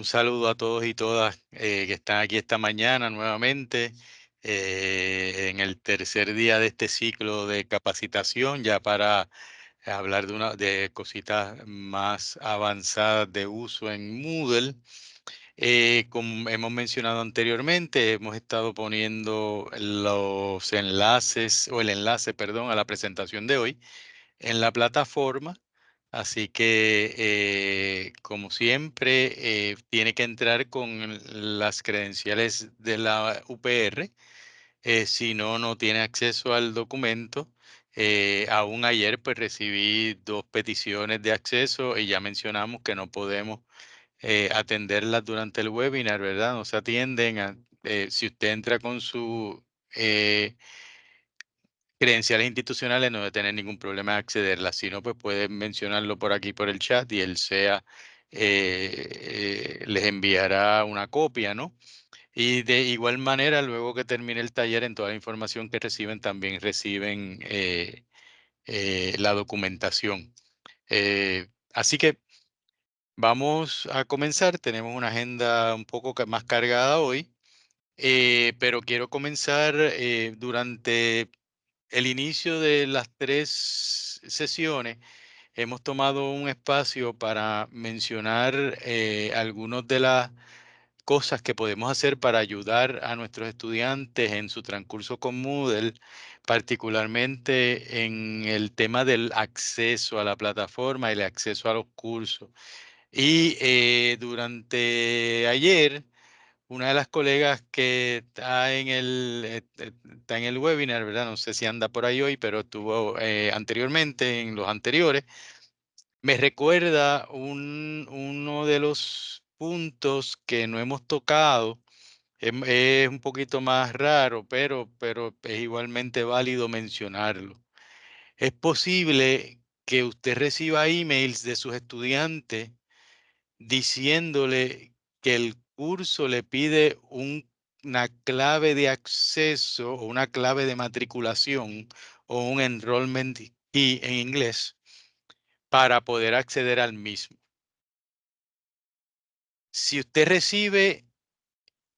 saludo a todos y todas que están aquí esta mañana nuevamente en el tercer día de este ciclo de capacitación, ya para hablar de cositas más avanzadas de uso en Moodle. Como hemos mencionado anteriormente, hemos estado poniendo los enlaces o el enlace, perdón, a la presentación de hoy en la plataforma. Así que, como siempre, tiene que entrar con las credenciales de la UPR. Si no, no tiene acceso al documento. Aún ayer, pues recibí dos peticiones de acceso y ya mencionamos que no podemos atenderlas durante el webinar, ¿verdad? No se atienden. Si usted entra con su credenciales institucionales, no debe tener ningún problema de accederlas, si no, pues pueden mencionarlo por aquí por el chat y el SEA les enviará una copia, ¿no? Y de igual manera, luego que termine el taller, en toda la información que reciben, también reciben la documentación. Así que vamos a comenzar. Tenemos una agenda un poco más cargada hoy, pero quiero comenzar durante el inicio de las tres sesiones. Hemos tomado un espacio para mencionar algunas de las cosas que podemos hacer para ayudar a nuestros estudiantes en su transcurso con Moodle, particularmente en el tema del acceso a la plataforma y el acceso a los cursos. Y durante ayer, una de las colegas que está en el webinar, ¿verdad? No sé si anda por ahí hoy, pero estuvo anteriormente en los anteriores. Me recuerda uno de los puntos que no hemos tocado. Es un poquito más raro, pero es igualmente válido mencionarlo. Es posible que usted reciba emails de sus estudiantes diciéndole que el curso le pide una clave de acceso o una clave de matriculación o un enrollment key en inglés para poder acceder al mismo. Si usted recibe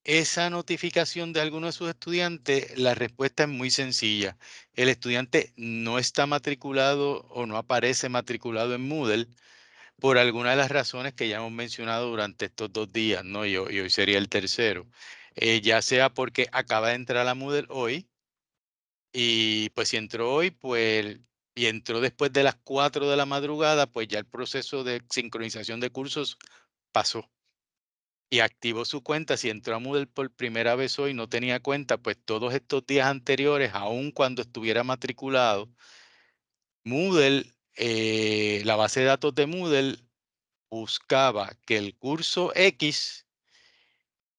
esa notificación de alguno de sus estudiantes, la respuesta es muy sencilla. El estudiante no está matriculado o no aparece matriculado en Moodle por alguna de las razones que ya hemos mencionado durante estos 2 días, ¿no? Y hoy sería el tercero. Ya sea porque acaba de entrar a la Moodle hoy y pues si entró hoy, pues y entró después de las 4 de la madrugada, pues ya el proceso de sincronización de cursos pasó y activó su cuenta. Si entró a Moodle por primera vez hoy, no tenía cuenta, pues todos estos días anteriores, aun cuando estuviera matriculado, Moodle, la base de datos de Moodle buscaba que el curso X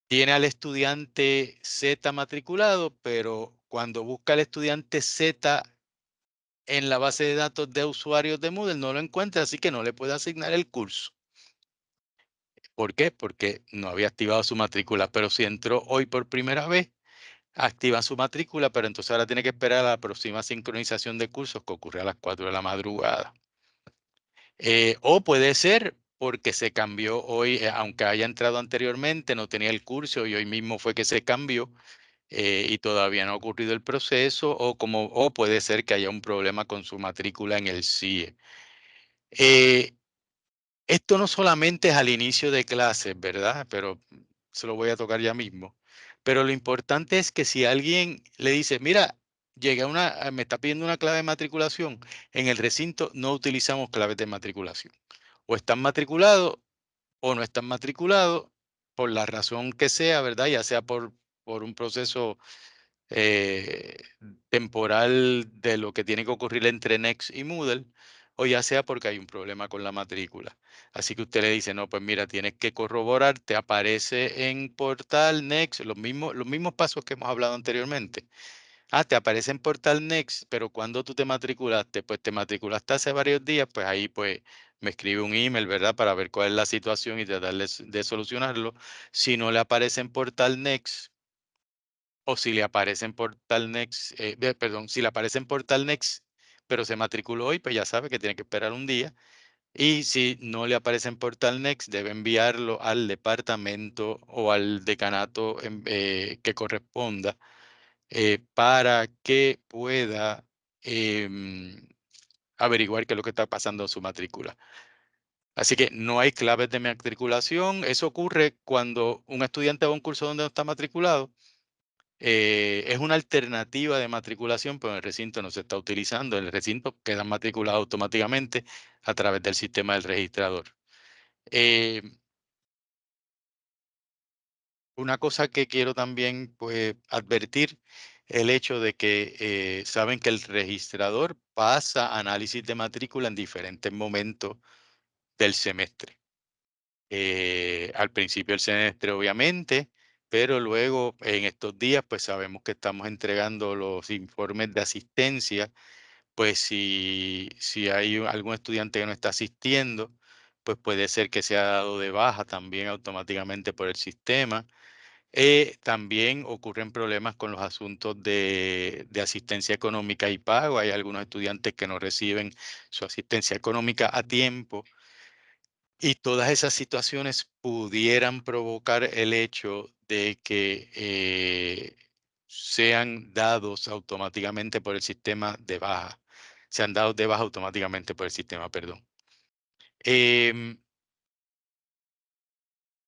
tiene al estudiante Z matriculado, pero cuando busca al estudiante Z en la base de datos de usuarios de Moodle no lo encuentra, así que no le puede asignar el curso. ¿Por qué? Porque no había activado su matrícula, pero si entró hoy por primera vez, activa su matrícula, pero entonces ahora tiene que esperar a la próxima sincronización de cursos que ocurre a las 4 de la madrugada. O puede ser porque se cambió hoy, aunque haya entrado anteriormente, no tenía el curso y hoy mismo fue que se cambió y todavía no ha ocurrido el proceso, o puede ser que haya un problema con su matrícula en el CIE. Esto no solamente es al inicio de clases, ¿verdad? Pero se lo voy a tocar ya mismo. Pero lo importante es que si alguien le dice, mira, me está pidiendo una clave de matriculación, en el recinto no utilizamos claves de matriculación. O están matriculados o no están matriculados, por la razón que sea, ¿verdad? Ya sea por un proceso eh, temporal de lo que tiene que ocurrir entre Next y Moodle, o ya sea porque hay un problema con la matrícula. Así que usted le dice, no, pues mira, tienes que corroborar, te aparece en Portal Next, los mismos pasos que hemos hablado anteriormente. Te aparece en Portal Next, pero cuando tú te matriculaste, pues te matriculaste hace varios días, pues ahí pues me escribe un email, ¿verdad? Para ver cuál es la situación y tratar de solucionarlo. Si no le aparece en Portal Next, o si le aparece en Portal Next, perdón, si le aparece en Portal Next, pero se matriculó hoy, pues ya sabe que tiene que esperar un día Y si no le aparece en Portal Next, debe enviarlo al departamento o al decanato que corresponda, para que pueda em, averiguar qué es lo que está pasando en su matrícula. Así que no hay claves de matriculación. Eso ocurre cuando un estudiante va a un curso donde no está matriculado. Es una alternativa de matriculación, pero en el recinto no se está utilizando. En el recinto quedan matriculados automáticamente a través del sistema del registrador. Eh, una cosa que quiero también, pues, advertir, el hecho de que saben que el registrador pasa análisis de matrícula en diferentes momentos del semestre. Al principio del semestre, obviamente, pero luego en estos días, pues sabemos que estamos entregando los informes de asistencia. Pues si hay algún estudiante que no está asistiendo, pues puede ser que sea dado de baja también automáticamente por el sistema. También ocurren problemas con los asuntos de asistencia económica y pago. Hay algunos estudiantes que no reciben su asistencia económica a tiempo, y todas esas situaciones pudieran provocar el hecho de que sean dados automáticamente por el sistema de baja. Sean dados de baja automáticamente por el sistema, perdón. Em,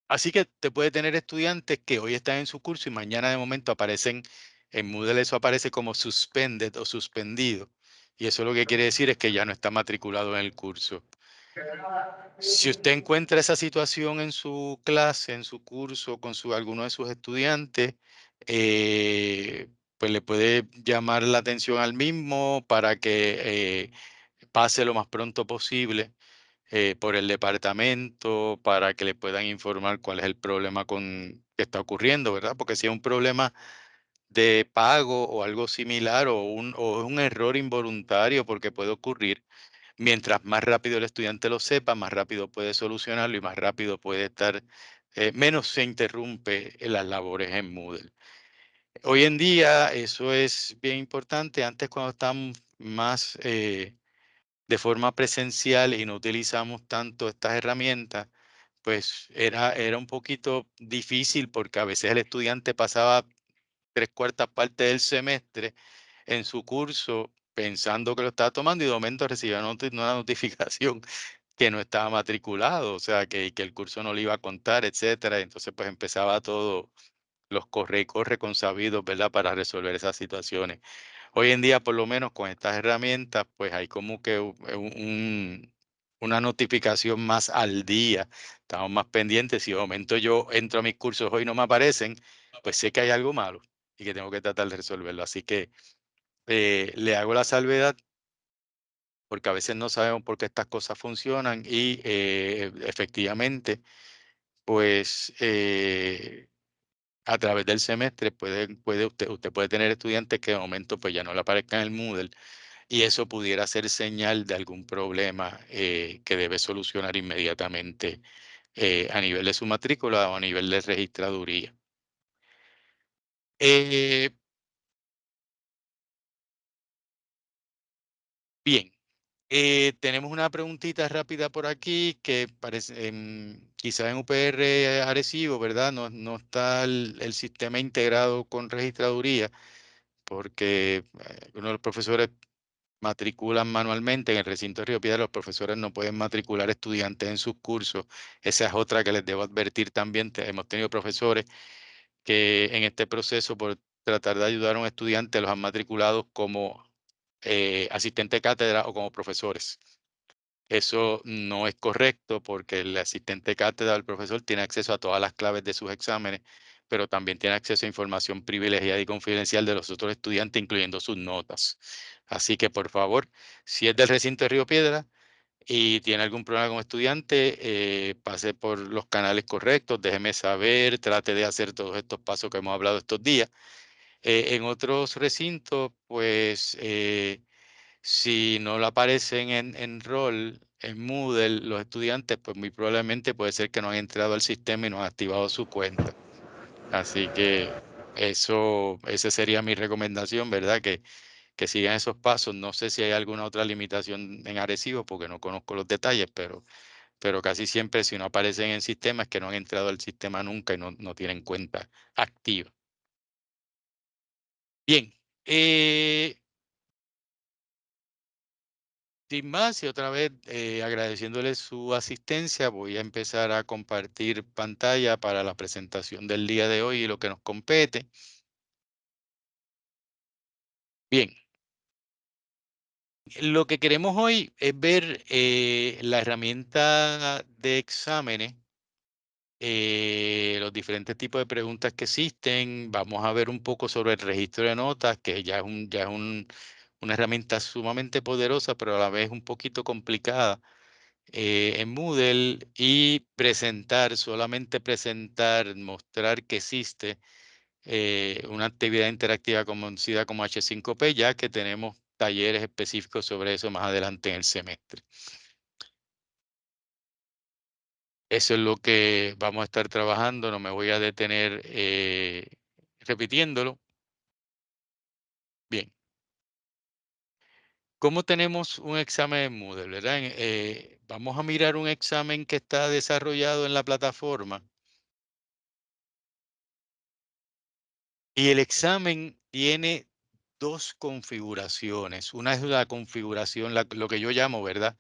Así que te puede tener estudiantes que hoy están en su curso y mañana de momento aparecen en Moodle, eso aparece como suspended o suspendido. Y eso lo que quiere decir es que ya no está matriculado en el curso. Si usted encuentra esa situación en su clase, en su curso, con alguno de sus estudiantes, pues le puede llamar la atención al mismo para que pase lo más pronto posible por el departamento, para que le puedan informar cuál es el problema que está ocurriendo, ¿verdad? Porque si es un problema de pago o algo similar, o un error involuntario, porque puede ocurrir. Mientras más rápido el estudiante lo sepa, más rápido puede solucionarlo y más rápido puede estar, menos se interrumpe en las labores en Moodle. Hoy en día eso es bien importante. Antes, cuando estábamos más de forma presencial y no utilizamos tanto estas herramientas, pues era un poquito difícil, porque a veces el estudiante pasaba tres cuartas partes del semestre en su curso pensando que lo estaba tomando, y de momento recibía una notificación que no estaba matriculado, o sea, que el curso no le iba a contar, etcétera. Entonces, pues empezaba todo los corre y corre consabidos, ¿verdad?, para resolver esas situaciones. Hoy en día, por lo menos con estas herramientas, pues hay como que una notificación más al día. Estamos más pendientes. Si de momento yo entro a mis cursos hoy y no me aparecen, pues sé que hay algo malo y que tengo que tratar de resolverlo. Así que le hago la salvedad, porque a veces no sabemos por qué estas cosas funcionan, y efectivamente, pues a través del semestre usted puede tener estudiantes que de momento pues ya no le aparezcan en el Moodle, y eso pudiera ser señal de algún problema que debe solucionar inmediatamente a nivel de su matrícula o a nivel de registraduría. Eh, Bien, tenemos una preguntita rápida por aquí que parece, quizá en UPR Arecibo, ¿verdad? No está el sistema integrado con registraduría, porque uno de los profesores matriculan manualmente. En el recinto de Río Piedra los profesores no pueden matricular estudiantes en sus cursos. Esa es otra que les debo advertir también. Hemos tenido profesores que en este proceso, por tratar de ayudar a un estudiante, los han matriculado como asistente de cátedra o como profesores. Eso no es correcto, porque el asistente de cátedra del profesor tiene acceso a todas las claves de sus exámenes, pero también tiene acceso a información privilegiada y confidencial de los otros estudiantes, incluyendo sus notas. Así que, por favor, si es del recinto de Río Piedra y tiene algún problema con estudiante, pase por los canales correctos, déjeme saber, trate de hacer todos estos pasos que hemos hablado estos días. En otros recintos, pues si no lo aparecen en rol, en Moodle, los estudiantes, pues muy probablemente puede ser que no han entrado al sistema y no han activado su cuenta. Así que esa sería mi recomendación, ¿verdad? que sigan esos pasos. No sé si hay alguna otra limitación en Arecibo, porque no conozco los detalles, pero casi siempre si no aparecen en el sistema es que no han entrado al sistema nunca y no tienen cuenta activa. Bien, sin más, y otra vez agradeciéndole su asistencia, voy a empezar a compartir pantalla para la presentación del día de hoy y lo que nos compete. Bien, lo que queremos hoy es ver la herramienta de exámenes, los diferentes tipos de preguntas que existen. Vamos a ver un poco sobre el registro de notas, que una herramienta sumamente poderosa, pero a la vez un poquito complicada en Moodle, y solamente presentar, mostrar que existe una actividad interactiva conocida como H5P, ya que tenemos talleres específicos sobre eso más adelante en el semestre. Eso es lo que vamos a estar trabajando, no me voy a detener repitiéndolo. Bien, ¿cómo tenemos un examen en Moodle, verdad? Vamos a mirar un examen que está desarrollado en la plataforma. Y el examen tiene dos configuraciones. Una es la configuración, lo que yo llamo, ¿verdad?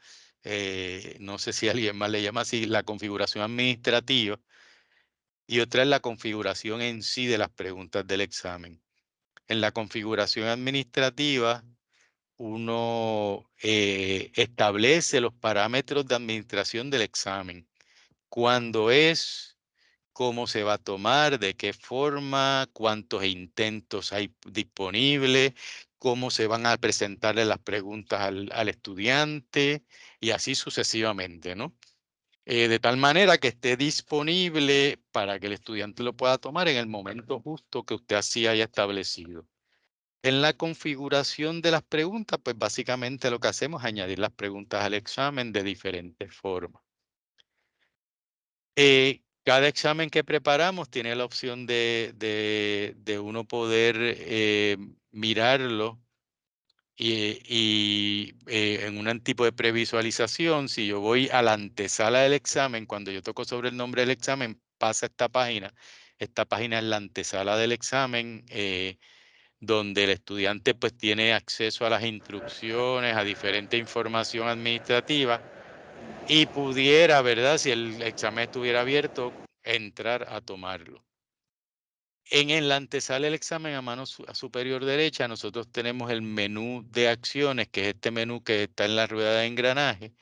No sé si alguien más le llama así, la configuración administrativa, y otra es la configuración en sí de las preguntas del examen. En la configuración administrativa, uno establece los parámetros de administración del examen. Cuándo es, cómo se va a tomar, de qué forma, cuántos intentos hay disponibles, cómo se van a presentarle las preguntas al estudiante y así sucesivamente, ¿no? De tal manera que esté disponible para que el estudiante lo pueda tomar en el momento justo que usted así haya establecido. En la configuración de las preguntas, pues básicamente lo que hacemos es añadir las preguntas al examen de diferentes formas. Cada examen que preparamos tiene la opción de uno poder mirarlo en un tipo de previsualización. Si yo voy a la antesala del examen, cuando yo toco sobre el nombre del examen, pasa esta página. Esta página es la antesala del examen, donde el estudiante pues tiene acceso a las instrucciones, a diferente información administrativa y pudiera, ¿verdad? Si el examen estuviera abierto, entrar a tomarlo. En el antesala del examen a mano superior derecha, nosotros tenemos el menú de acciones, que es este menú que está en la rueda de engranaje,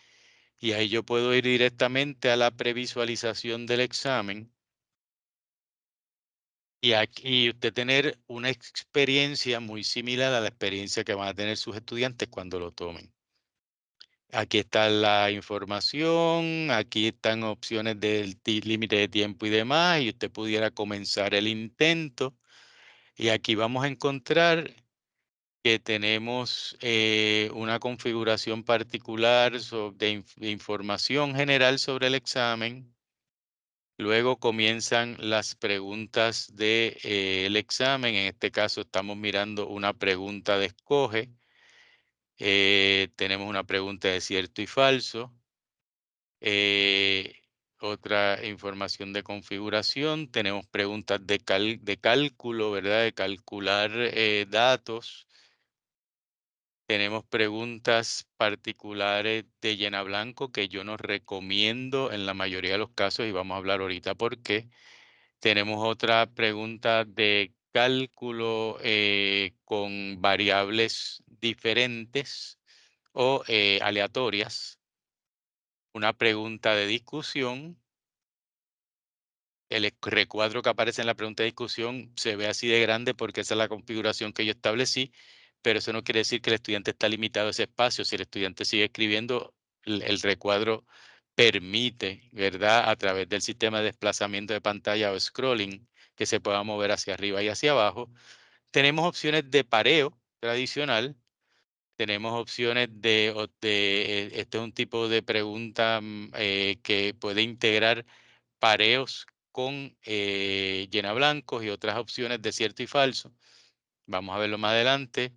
y ahí yo puedo ir directamente a la previsualización del examen y aquí usted tener una experiencia muy similar a la experiencia que van a tener sus estudiantes cuando lo tomen. Aquí está la información, aquí están opciones del límite de tiempo y demás, y usted pudiera comenzar el intento. Y aquí vamos a encontrar que tenemos una configuración particular de información general sobre el examen. Luego comienzan las preguntas del examen. En este caso estamos mirando una pregunta de escoge. Tenemos una pregunta de cierto y falso. Eh, Otra información de configuración. Tenemos preguntas de cálculo, ¿verdad? De calcular datos. Tenemos preguntas particulares de llena blanco que yo no recomiendo en la mayoría de los casos y vamos a hablar ahorita por qué. Tenemos otra pregunta de cálculo con variables diferentes o aleatorias. Una pregunta de discusión. El recuadro que aparece en la pregunta de discusión se ve así de grande porque esa es la configuración que yo establecí, pero eso no quiere decir que el estudiante está limitado a ese espacio. Si el estudiante sigue escribiendo, el recuadro permite, ¿verdad? A través del sistema de desplazamiento de pantalla o scrolling, que se pueda mover hacia arriba y hacia abajo. Tenemos opciones de pareo tradicional. Tenemos opciones este es un tipo de pregunta que puede integrar pareos con llena blancos y otras opciones de cierto y falso. Vamos a verlo más adelante.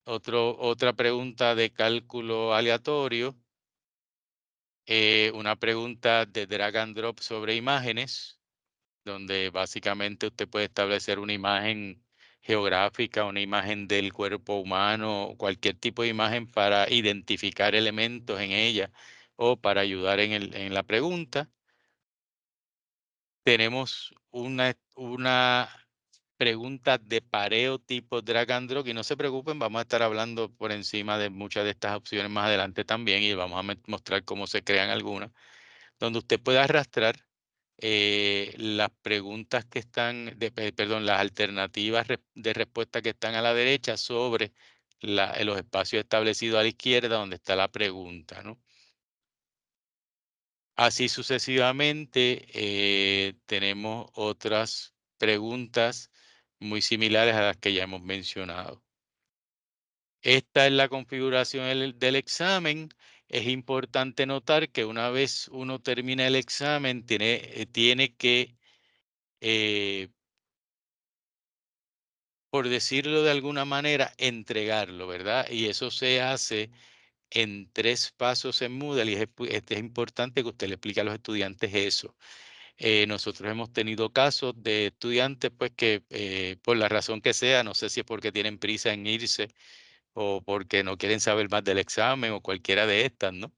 otra pregunta de cálculo aleatorio, una pregunta de drag and drop sobre imágenes, donde básicamente usted puede establecer una imagen geográfica, una imagen del cuerpo humano, cualquier tipo de imagen para identificar elementos en ella o para ayudar en la pregunta. Tenemos una pregunta de pareo tipo drag and drop y no se preocupen, vamos a estar hablando por encima de muchas de estas opciones más adelante también y vamos a mostrar cómo se crean algunas, donde usted puede arrastrar las preguntas que están, perdón, las alternativas de respuesta que están a la derecha sobre los espacios establecidos a la izquierda donde está la pregunta, ¿no? Así sucesivamente, tenemos otras preguntas muy similares a las que ya hemos mencionado. Esta es la configuración del examen. Es importante notar que una vez uno termina el examen, tiene que, por decirlo de alguna manera, entregarlo, ¿verdad? Y eso se hace en 3 pasos en Moodle y es importante que usted le explique a los estudiantes eso. Nosotros hemos tenido casos de estudiantes, pues, que por la razón que sea, no sé si es porque tienen prisa en irse o porque no quieren saber más del examen o cualquiera de estas, ¿no?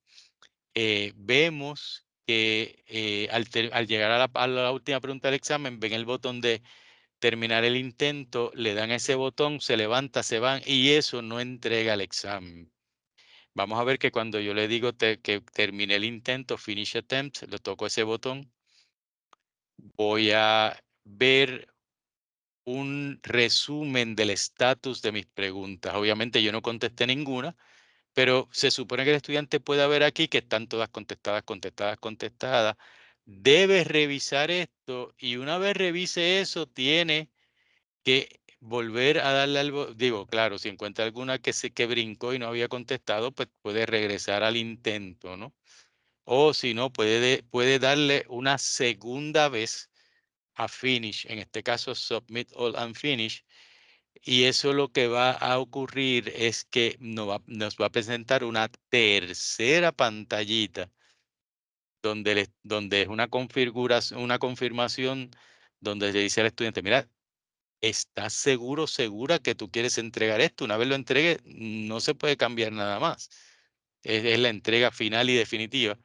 Vemos que al llegar a la última pregunta del examen, ven el botón de terminar el intento, le dan ese botón, se levanta, se van y eso no entrega el examen. Vamos a ver que cuando yo le digo que termine el intento, finish attempt, le toco ese botón, voy a ver un resumen del estatus de mis preguntas. Obviamente yo no contesté ninguna, pero se supone que el estudiante pueda ver aquí que están todas contestadas, contestadas, contestadas. Debe revisar esto y una vez revise eso, tiene que volver a darle digo, claro, si encuentra alguna que brincó y no había contestado, pues puede regresar al intento, ¿no? O si no, puede darle una segunda vez a finish, en este caso submit all and finish, y eso lo que va a ocurrir es que nos va a presentar una tercera pantallita donde es una configuración, una confirmación donde le dice al estudiante, mira, ¿estás seguro, segura que tú quieres entregar esto? Una vez lo entregue, no se puede cambiar nada más. Es la entrega final y definitiva.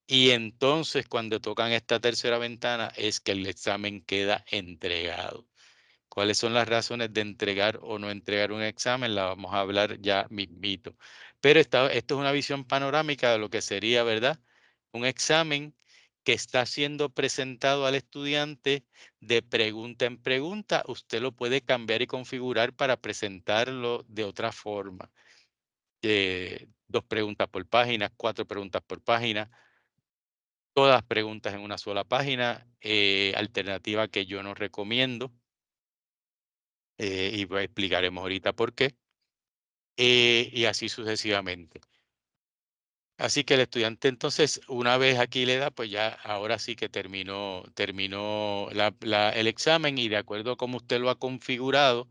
Y entonces, cuando tocan esta tercera ventana, es que el examen queda entregado. ¿Cuáles son las razones de entregar o no entregar un examen? La vamos a hablar ya mismito. Pero esto es una visión panorámica de lo que sería, ¿verdad? Un examen que está siendo presentado al estudiante de pregunta en pregunta. Usted lo puede cambiar y configurar para presentarlo de otra forma. 2 preguntas por página, 4 preguntas por página, todas preguntas en una sola página, alternativa que yo no recomiendo. Y pues explicaremos ahorita por qué, y así sucesivamente. Así que el estudiante entonces, una vez aquí le da, pues ya ahora sí que terminó el examen y de acuerdo a cómo usted lo ha configurado,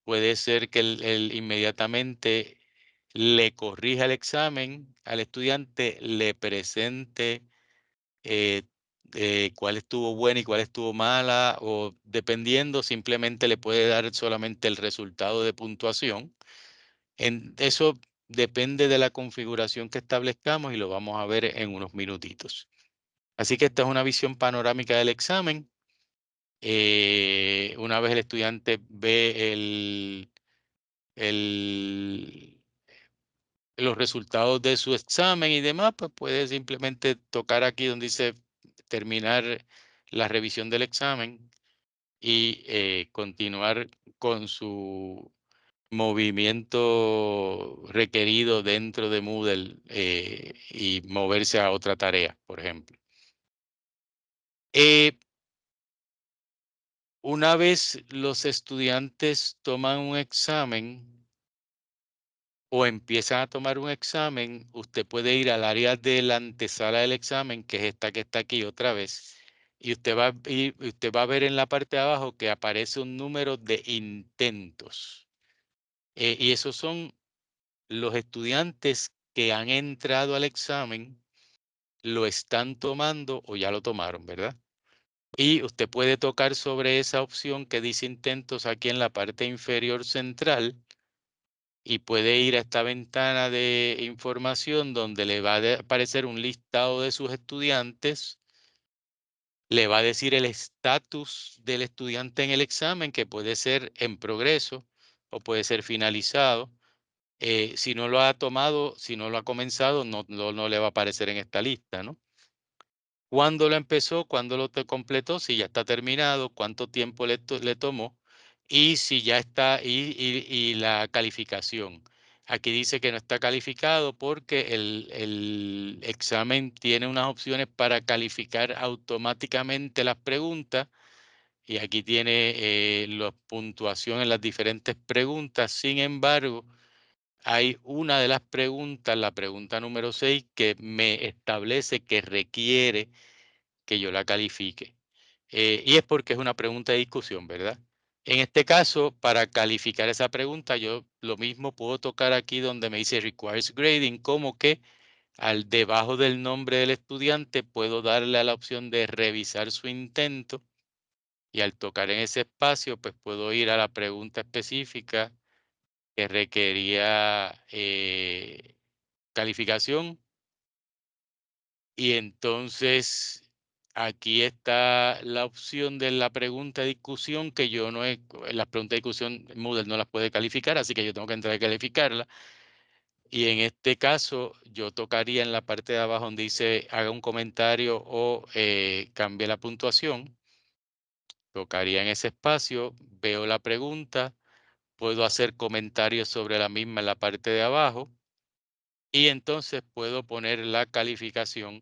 puede ser que él inmediatamente le corrija el examen al estudiante, le presente eh, cuál estuvo buena y cuál estuvo mala, o dependiendo, simplemente le puede dar solamente el resultado de puntuación. Eso depende de la configuración que establezcamos y lo vamos a ver en unos minutitos. Así que esta es una visión panorámica del examen. Una vez el estudiante ve el- los resultados de su examen y demás, pues puede simplemente tocar aquí donde dice terminar la revisión del examen y continuar con su movimiento requerido dentro de Moodle y moverse a otra tarea, por ejemplo. Eh, una vez los estudiantes toman un examen o empiezan a tomar un examen, usted puede ir al área de la antesala del examen, que es esta que está aquí otra vez, y usted va a ver en la parte de abajo que aparece un número de intentos. Y esos son los estudiantes que han entrado al examen, lo están tomando o ya lo tomaron, ¿verdad? Y usted puede tocar sobre esa opción que dice intentos aquí en la parte inferior central y puede ir a esta ventana de información donde le va a aparecer un listado de sus estudiantes, le va a decir el estatus del estudiante en el examen, que puede ser en progreso o puede ser finalizado. Si no lo ha tomado, si no lo ha comenzado, no le va a aparecer en esta lista, ¿no? ¿Cuándo lo empezó? ¿Cuándo lo completó? Si ya está terminado, cuánto tiempo le tomó y si ya está, y la calificación. Aquí dice que no está calificado porque el examen tiene unas opciones para calificar automáticamente las preguntas y aquí tiene la puntuación en las diferentes preguntas. Sin embargo, hay una de las preguntas, la pregunta número 6, que me establece que requiere que yo la califique. Y es porque es una pregunta de discusión, ¿verdad? En este caso, para calificar esa pregunta, yo lo mismo puedo tocar aquí donde me dice requires grading, como que al debajo del nombre del estudiante puedo darle a la opción de revisar su intento y al tocar en ese espacio, pues puedo ir a la pregunta específica que requería calificación. Y entonces aquí está la opción de la pregunta de discusión que yo no he, las preguntas de discusión Moodle no las puede calificar, así que yo tengo que entrar a calificarla. Y en este caso yo tocaría en la parte de abajo donde dice haga un comentario o cambie la puntuación. Tocaría en ese espacio, veo la pregunta, puedo hacer comentarios sobre la misma en la parte de abajo. Y entonces puedo poner la calificación.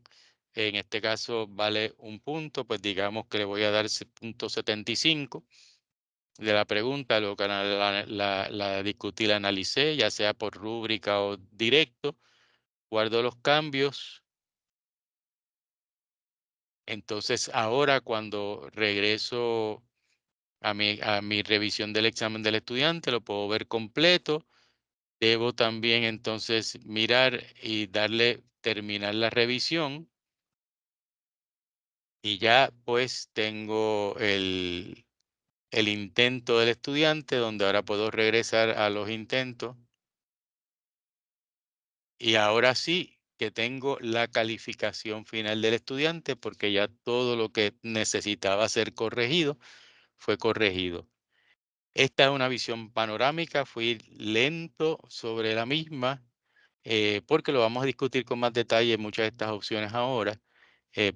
En este caso vale un punto, pues digamos que le voy a dar punto 75 de la pregunta, lo que la discutí, la analicé, ya sea por rúbrica o directo. Guardo los cambios. Entonces ahora cuando regreso a mi revisión del examen del estudiante, lo puedo ver completo. Debo también entonces mirar y darle terminar la revisión. Y ya pues tengo el intento del estudiante, donde ahora puedo regresar a los intentos. Y ahora sí que tengo la calificación final del estudiante, porque ya todo lo que necesitaba ser corregido fue corregido. Esta es una visión panorámica, fui lento sobre la misma, porque lo vamos a discutir con más detalle muchas de estas opciones ahora.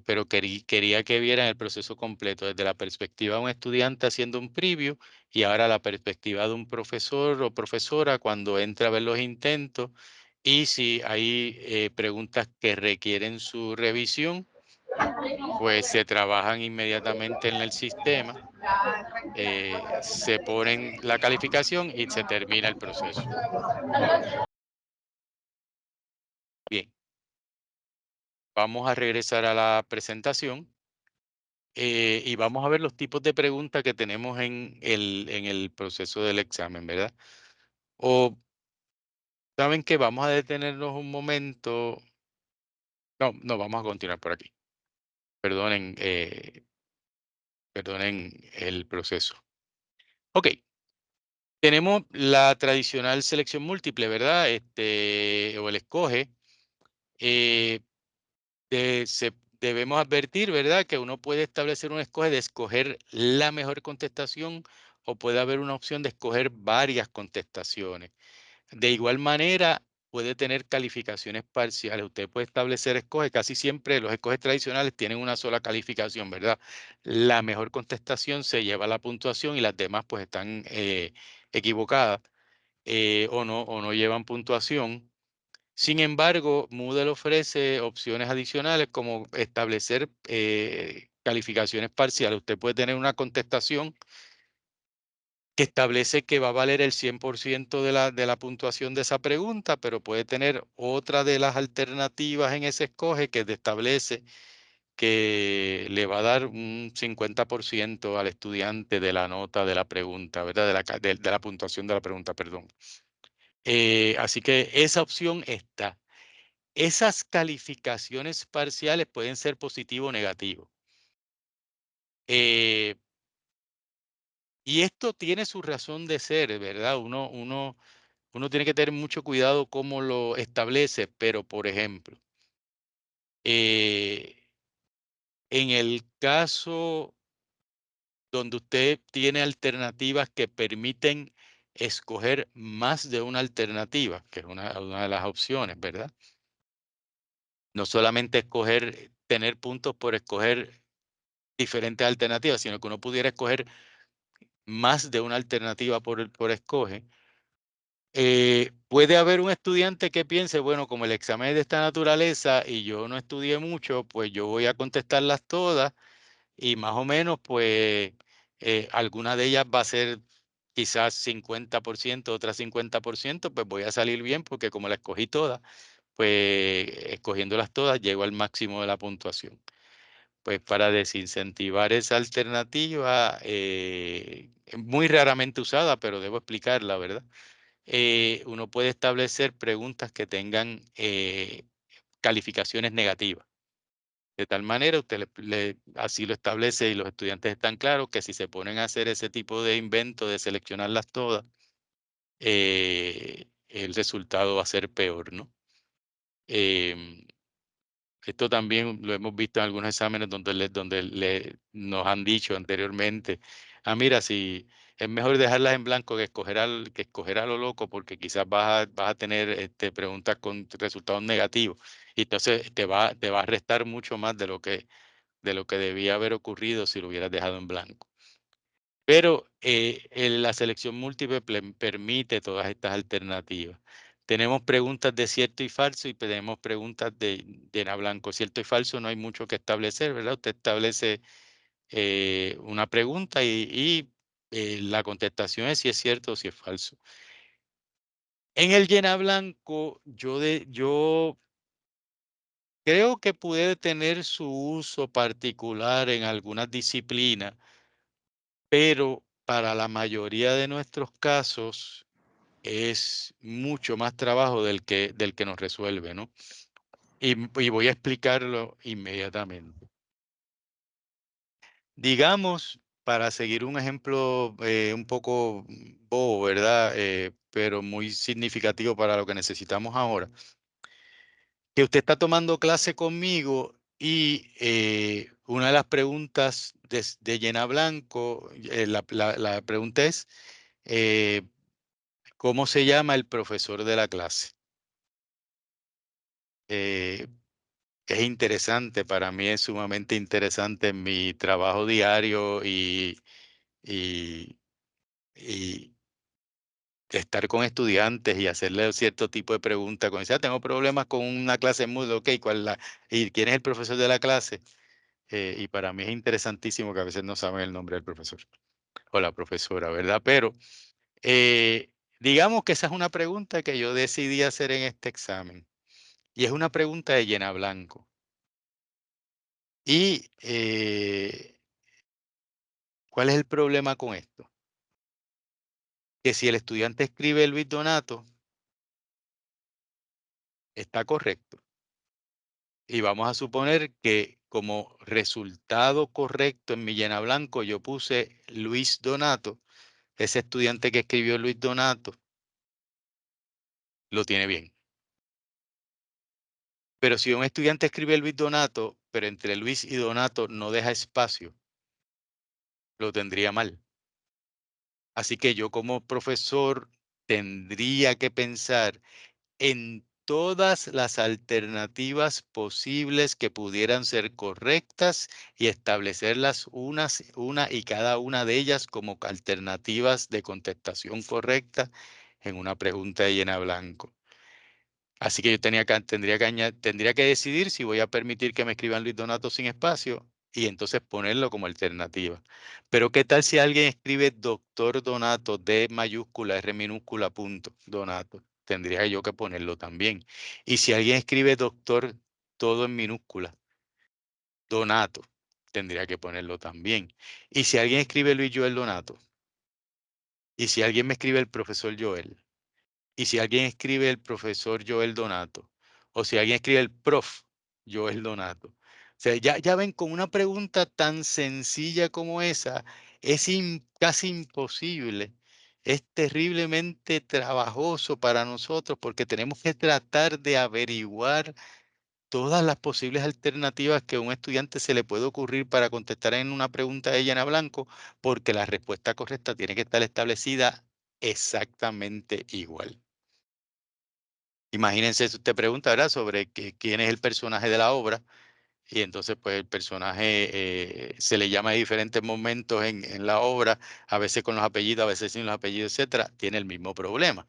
Pero quería que vieran el proceso completo, desde la perspectiva de un estudiante haciendo un preview y ahora la perspectiva de un profesor o profesora cuando entra a ver los intentos y si hay preguntas que requieren su revisión, pues se trabajan inmediatamente en el sistema, se ponen la calificación y se termina el proceso. Bien, vamos a regresar a la presentación. Y vamos a ver los tipos de preguntas que tenemos en el proceso del examen, ¿verdad? O, ¿saben qué? Vamos a detenernos un momento. No, no, vamos a continuar por aquí. Perdonen, perdonen el proceso. Ok, tenemos la tradicional selección múltiple, ¿verdad? O el escoge. Eh, debemos advertir, ¿verdad? Que uno puede establecer un escoge de escoger la mejor contestación o puede haber una opción de escoger varias contestaciones. De igual manera, puede tener calificaciones parciales. Usted puede establecer escoge, casi siempre los escoges tradicionales tienen una sola calificación, ¿verdad? La mejor contestación se lleva la puntuación y las demás pues están equivocadas o no llevan puntuación. Sin embargo, Moodle ofrece opciones adicionales como establecer calificaciones parciales. Usted puede tener una contestación que establece que va a valer el 100% de la puntuación de esa pregunta, pero puede tener otra de las alternativas en ese escoge que establece que le va a dar un 50% al estudiante de la nota de la pregunta, ¿verdad? De la puntuación de la pregunta, perdón. Así que esa opción está. Esas calificaciones parciales pueden ser positivo o negativo. Eh, y esto tiene su razón de ser, ¿verdad? Uno tiene que tener mucho cuidado cómo lo establece, pero por ejemplo, eh, en el caso donde usted tiene alternativas que permiten escoger más de una alternativa, que es una de las opciones, ¿verdad? No solamente escoger, tener puntos por escoger diferentes alternativas, sino que uno pudiera escoger más de una alternativa por escoge. Puede haber un estudiante que piense, bueno, como el examen es de esta naturaleza y yo no estudié mucho, pues yo voy a contestarlas todas y más o menos, pues, alguna de ellas va a ser quizás 50%, otra 50%, pues voy a salir bien porque como la escogí todas, pues escogiéndolas todas llego al máximo de la puntuación. Pues para desincentivar esa alternativa, muy raramente usada, pero debo explicarla, ¿verdad? Uno puede establecer preguntas que tengan calificaciones negativas. De tal manera, usted así lo establece y los estudiantes están claros que si se ponen a hacer ese tipo de invento de seleccionarlas todas, el resultado va a ser peor, ¿no? Em, Esto también lo hemos visto en algunos exámenes donde nos han dicho anteriormente, mira, si es mejor dejarlas en blanco que escoger a lo loco, porque quizás vas a tener preguntas con resultados negativos. Y entonces te va a restar mucho más de lo que debía haber ocurrido si lo hubieras dejado en blanco. Pero la selección múltiple permite todas estas alternativas. Tenemos preguntas de cierto y falso y tenemos preguntas de llena blanco. Cierto y falso no hay mucho que establecer, ¿verdad? Usted establece una pregunta y la contestación es si es cierto o si es falso. En el llena blanco, yo creo que puede tener su uso particular en algunas disciplinas, pero para la mayoría de nuestros casos es mucho más trabajo del que nos resuelve, ¿no? Y voy a explicarlo inmediatamente. Digamos, para seguir un ejemplo un poco bobo, ¿verdad? Pero muy significativo para lo que necesitamos ahora, que usted está tomando clase conmigo y una de las preguntas de llena blanco, la pregunta es, eh, ¿cómo se llama el profesor de la clase? Eh, es interesante, para mí es sumamente interesante en mi trabajo diario y, y estar con estudiantes y hacerle cierto tipo de preguntas. Cuando dice, tengo problemas con una clase muda, ok, ¿y quién es el profesor de la clase? Y para mí es interesantísimo que a veces no saben el nombre del profesor o la profesora, ¿verdad? Pero digamos que esa es una pregunta que yo decidí hacer en este examen y es una pregunta de llena blanco. Y ¿cuál es el problema con esto? Que si el estudiante escribe Luis Donato, está correcto. Y vamos a suponer que como resultado correcto en mi llena blanco yo puse Luis Donato, ese estudiante que escribió Luis Donato lo tiene bien. Pero si un estudiante escribe Luis Donato, pero entre Luis y Donato no deja espacio, lo tendría mal. Así que yo como profesor tendría que pensar en todas las alternativas posibles que pudieran ser correctas y establecerlas una y cada una de ellas como alternativas de contestación correcta en una pregunta de llena blanco. Así que yo tendría que decidir si voy a permitir que me escriban Luis Donato sin espacio y entonces ponerlo como alternativa. Pero ¿qué tal si alguien escribe doctor Donato, D mayúscula, R minúscula, punto, Donato? Tendría yo que ponerlo también. Y si alguien escribe doctor todo en minúscula, Donato, tendría que ponerlo también. Y si alguien escribe Luis Joel Donato, y si alguien me escribe el profesor Joel, y si alguien escribe el profesor Joel Donato, o si alguien escribe el prof Joel Donato. O sea, ya ven, con una pregunta tan sencilla como esa, es casi imposible. Es terriblemente trabajoso para nosotros porque tenemos que tratar de averiguar todas las posibles alternativas que a un estudiante se le puede ocurrir para contestar en una pregunta de llena blanco, porque la respuesta correcta tiene que estar establecida exactamente igual. Imagínense si usted pregunta, ¿verdad?, sobre quién es el personaje de la obra, y entonces pues el personaje se le llama en diferentes momentos en la obra, a veces con los apellidos, a veces sin los apellidos, etcétera, tiene el mismo problema.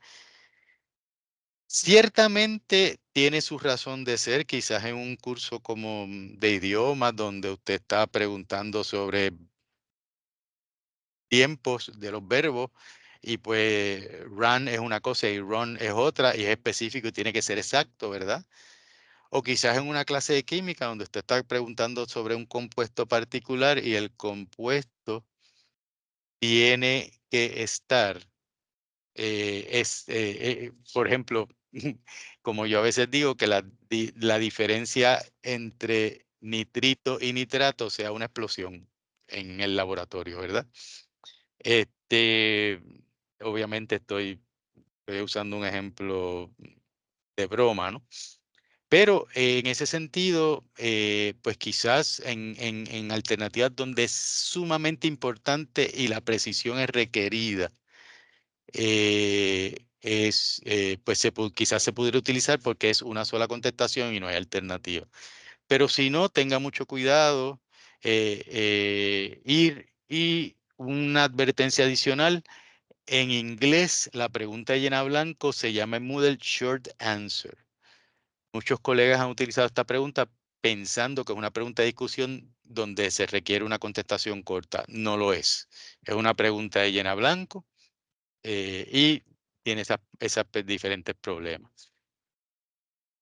Ciertamente tiene su razón de ser, quizás en un curso como de idiomas, donde usted está preguntando sobre tiempos de los verbos, y pues run es una cosa y run es otra, y es específico y tiene que ser exacto, ¿verdad? O quizás en una clase de química donde usted está preguntando sobre un compuesto particular y el compuesto tiene que estar, por ejemplo, como yo a veces digo que la diferencia entre nitrito y nitrato sea una explosión en el laboratorio, ¿verdad? Este, obviamente estoy usando un ejemplo de broma, ¿no? Pero en ese sentido, pues quizás en alternativas donde es sumamente importante y la precisión es requerida, pues quizás se pudiera utilizar porque es una sola contestación y no hay alternativa. Pero si no, tenga mucho cuidado. Y una advertencia adicional, en inglés la pregunta de llena blanco se llama en Moodle Short Answer. Muchos colegas han utilizado esta pregunta pensando que es una pregunta de discusión donde se requiere una contestación corta. No lo es. Es una pregunta de llena blanco y tiene diferentes problemas.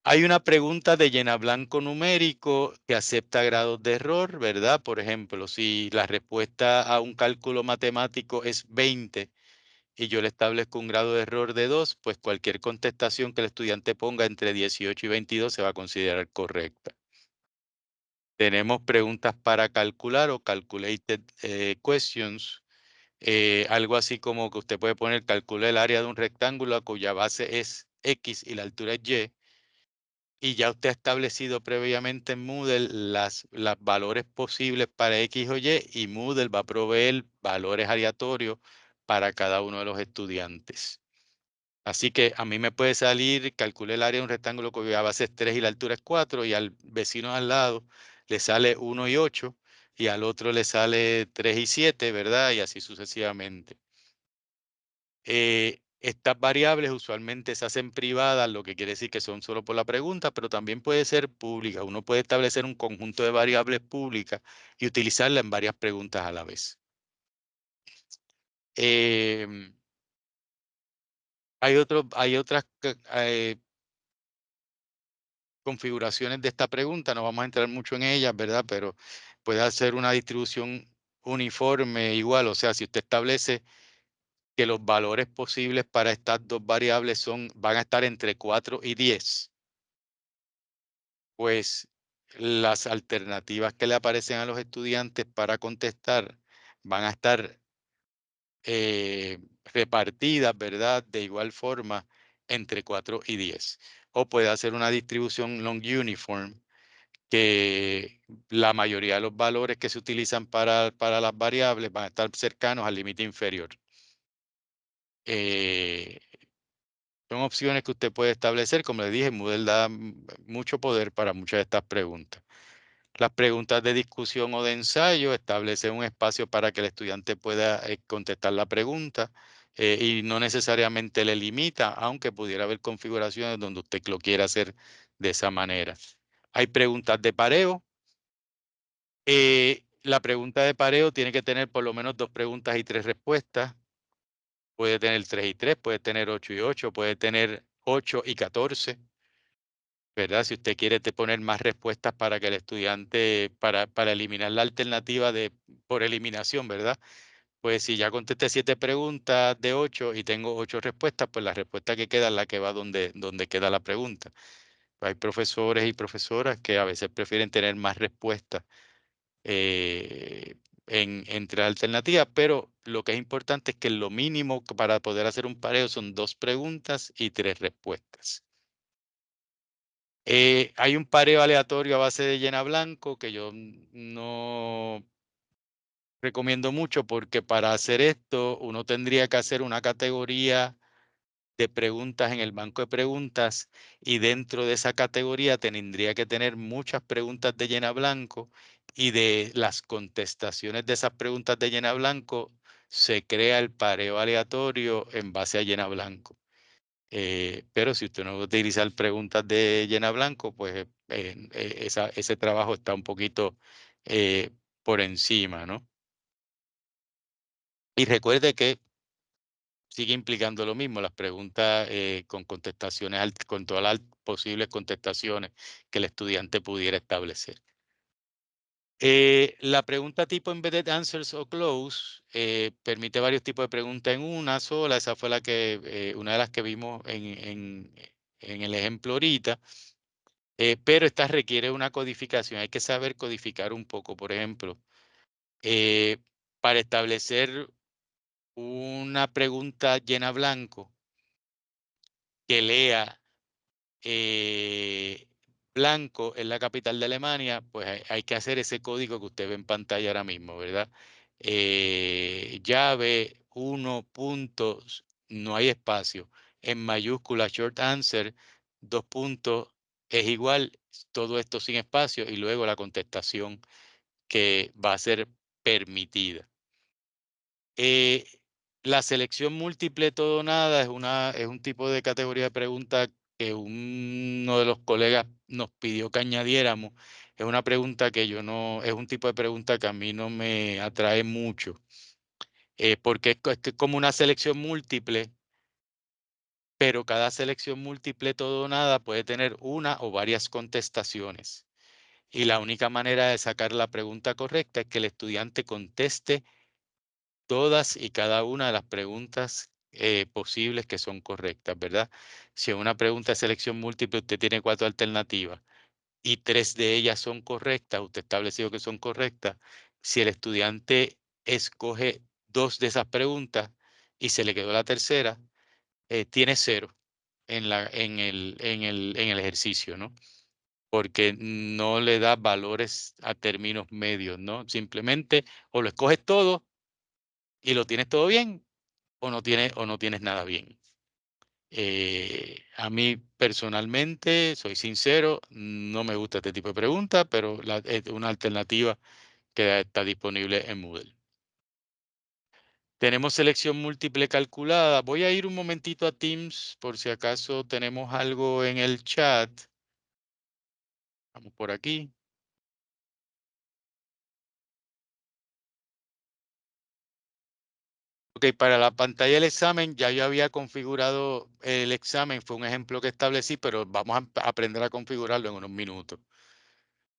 Hay una pregunta de llena blanco numérico que acepta grados de error, ¿verdad? Por ejemplo, si la respuesta a un cálculo matemático es 20 y yo le establezco un grado de error de 2, pues cualquier contestación que el estudiante ponga entre 18 y 22 se va a considerar correcta. Tenemos preguntas para calcular o calculated questions. Algo así como que usted puede poner: calcula el área de un rectángulo cuya base es X y la altura es Y. Y ya usted ha establecido previamente en Moodle las valores posibles para X o Y, y Moodle va a proveer valores aleatorios para cada uno de los estudiantes. Así que a mí me puede salir: calcule el área de un rectángulo cuya base es 3 y la altura es 4, y al vecino al lado le sale 1 y 8, y al otro le sale 3 y 7, ¿verdad? Y así sucesivamente. Estas variables usualmente se hacen privadas, lo que quiere decir que son solo por la pregunta, pero también puede ser pública. Uno puede establecer un conjunto de variables públicas y utilizarla en varias preguntas a la vez. Em, hay otras configuraciones de esta pregunta, no vamos a entrar mucho en ellas, ¿verdad? Pero puede hacer una distribución uniforme igual, o sea, si usted establece que los valores posibles para estas dos variables van a estar entre 4 y 10, pues las alternativas que le aparecen a los estudiantes para contestar van a estar repartidas, ¿verdad? De igual forma entre 4 y 10. O puede hacer una distribución long uniform, que la mayoría de los valores que se utilizan para las variables van a estar cercanos al límite inferior. Eh, Son opciones que usted puede establecer. Como le dije, Moodle da mucho poder para muchas de estas preguntas. Las preguntas de discusión o de ensayo establecen un espacio para que el estudiante pueda contestar la pregunta, y no necesariamente le limita, aunque pudiera haber configuraciones donde usted lo quiera hacer de esa manera. Hay preguntas de pareo. La pregunta de pareo tiene que tener por lo menos 2 preguntas y 3 respuestas. Puede tener 3 y 3, puede tener 8 y 8, puede tener 8 y 14, ¿verdad? Si usted quiere poner más respuestas para que el estudiante, para eliminar la alternativa por eliminación, ¿verdad? Pues si ya contesté 7 preguntas de 8 y tengo 8 respuestas, pues la respuesta que queda es la que va donde queda la pregunta. Hay profesores y profesoras que a veces prefieren tener más respuestas eh, entre alternativas, pero lo que es importante es que lo mínimo para poder hacer un pareo son 2 preguntas y 3 respuestas. Hay un pareo aleatorio a base de llena blanco que yo no recomiendo mucho, porque para hacer esto uno tendría que hacer una categoría de preguntas en el banco de preguntas, y dentro de esa categoría tendría que tener muchas preguntas de llena blanco, y de las contestaciones de esas preguntas de llena blanco se crea el pareo aleatorio en base a llena blanco. Pero si usted no va a utilizar preguntas de llena blanco, pues ese trabajo está un poquito por encima, ¿no? Y recuerde que sigue implicando lo mismo, las preguntas con contestaciones, con todas las posibles contestaciones que el estudiante pudiera establecer. La pregunta tipo Embedded Answers o Close permite varios tipos de preguntas en una sola. Esa fue una de las que vimos en el ejemplo ahorita. Pero esta requiere una codificación. Hay que saber codificar un poco. Por ejemplo, eh, para establecer una pregunta llena blanco que lea eh, blanco es la capital de Alemania, pues hay que hacer ese código que usted ve en pantalla ahora mismo, ¿verdad? Llave, 1 puntos, no hay espacio. En mayúscula, short answer, 2 puntos, es igual, todo esto sin espacio, y luego la contestación que va a ser permitida. Eh, la selección múltiple todo o nada es un tipo de categoría de pregunta que uno de los colegas nos pidió que añadiéramos. Es una pregunta que yo no, es un tipo de pregunta que a mí no me atrae mucho, porque es que es como una selección múltiple, pero cada selección múltiple todo o nada puede tener una o varias contestaciones. Y la única manera de sacar la pregunta correcta es que el estudiante conteste todas y cada una de las preguntas posibles que son correctas, ¿verdad? Si en una pregunta de selección múltiple usted tiene 4 alternativas y 3 de ellas son correctas, usted ha establecido que son correctas. Si el estudiante escoge 2 de esas preguntas y se le quedó la tercera, tiene 0 en el ejercicio, ¿no? Porque no le da valores a términos medios, ¿no? Simplemente o lo escoges todo y lo tienes todo bien, o no tienes nada bien. A mí personalmente, soy sincero, no me gusta este tipo de preguntas, pero es una alternativa que está disponible en Moodle. Tenemos selección múltiple calculada. Voy a ir un momentito a Teams por si acaso tenemos algo en el chat. Vamos por aquí. Ok, para la pantalla del examen ya yo había configurado el examen, fue un ejemplo que establecí, pero vamos a aprender a configurarlo en unos minutos.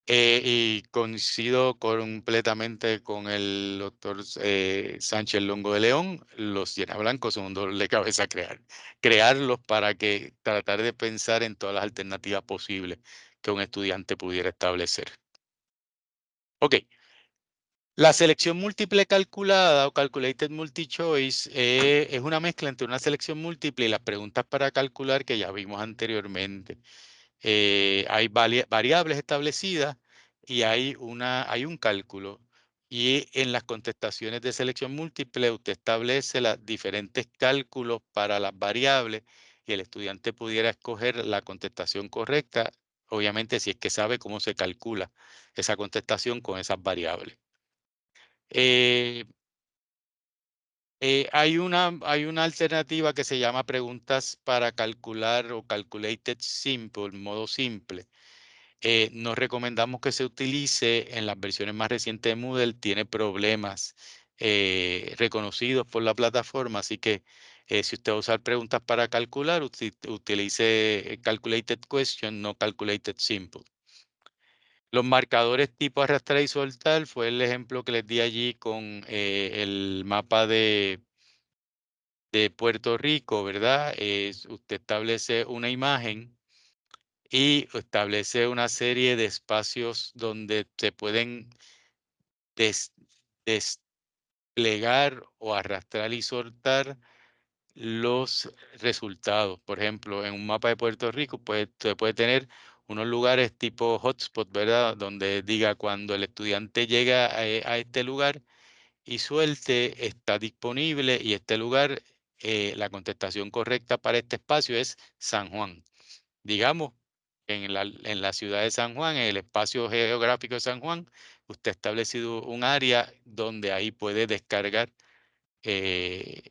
Y coincido completamente con el doctor Sánchez Longo de León. Los blancos son un dolor de cabeza crearlos para que tratar de pensar en todas las alternativas posibles que un estudiante pudiera establecer. Ok, la selección múltiple calculada o calculated multi-choice es una mezcla entre una selección múltiple y las preguntas para calcular que ya vimos anteriormente. Hay variables establecidas y hay un cálculo. Y en las contestaciones de selección múltiple usted establece los diferentes cálculos para las variables, y el estudiante pudiera escoger la contestación correcta, obviamente si es que sabe cómo se calcula esa contestación con esas variables. Eh, hay una alternativa que se llama preguntas para calcular o calculated simple, modo simple. No recomendamos que se utilice en las versiones más recientes de Moodle, tiene problemas reconocidos por la plataforma, así que si usted va a usar preguntas para calcular, utilice calculated question, no calculated simple. Los marcadores tipo arrastrar y soltar fue el ejemplo que les di allí con el mapa de Puerto Rico, ¿verdad? Usted establece una imagen y establece una serie de espacios donde se pueden des- desplegar o arrastrar y soltar los resultados. Por ejemplo, en un mapa de Puerto Rico, pues se puede tener unos lugares tipo hotspot, ¿verdad? Donde diga cuando el estudiante llega a este lugar y suelte, está disponible y este lugar, la contestación correcta para este espacio es San Juan. Digamos, en la ciudad de San Juan, en el espacio geográfico de San Juan, usted ha establecido un área donde ahí puede descargar eh,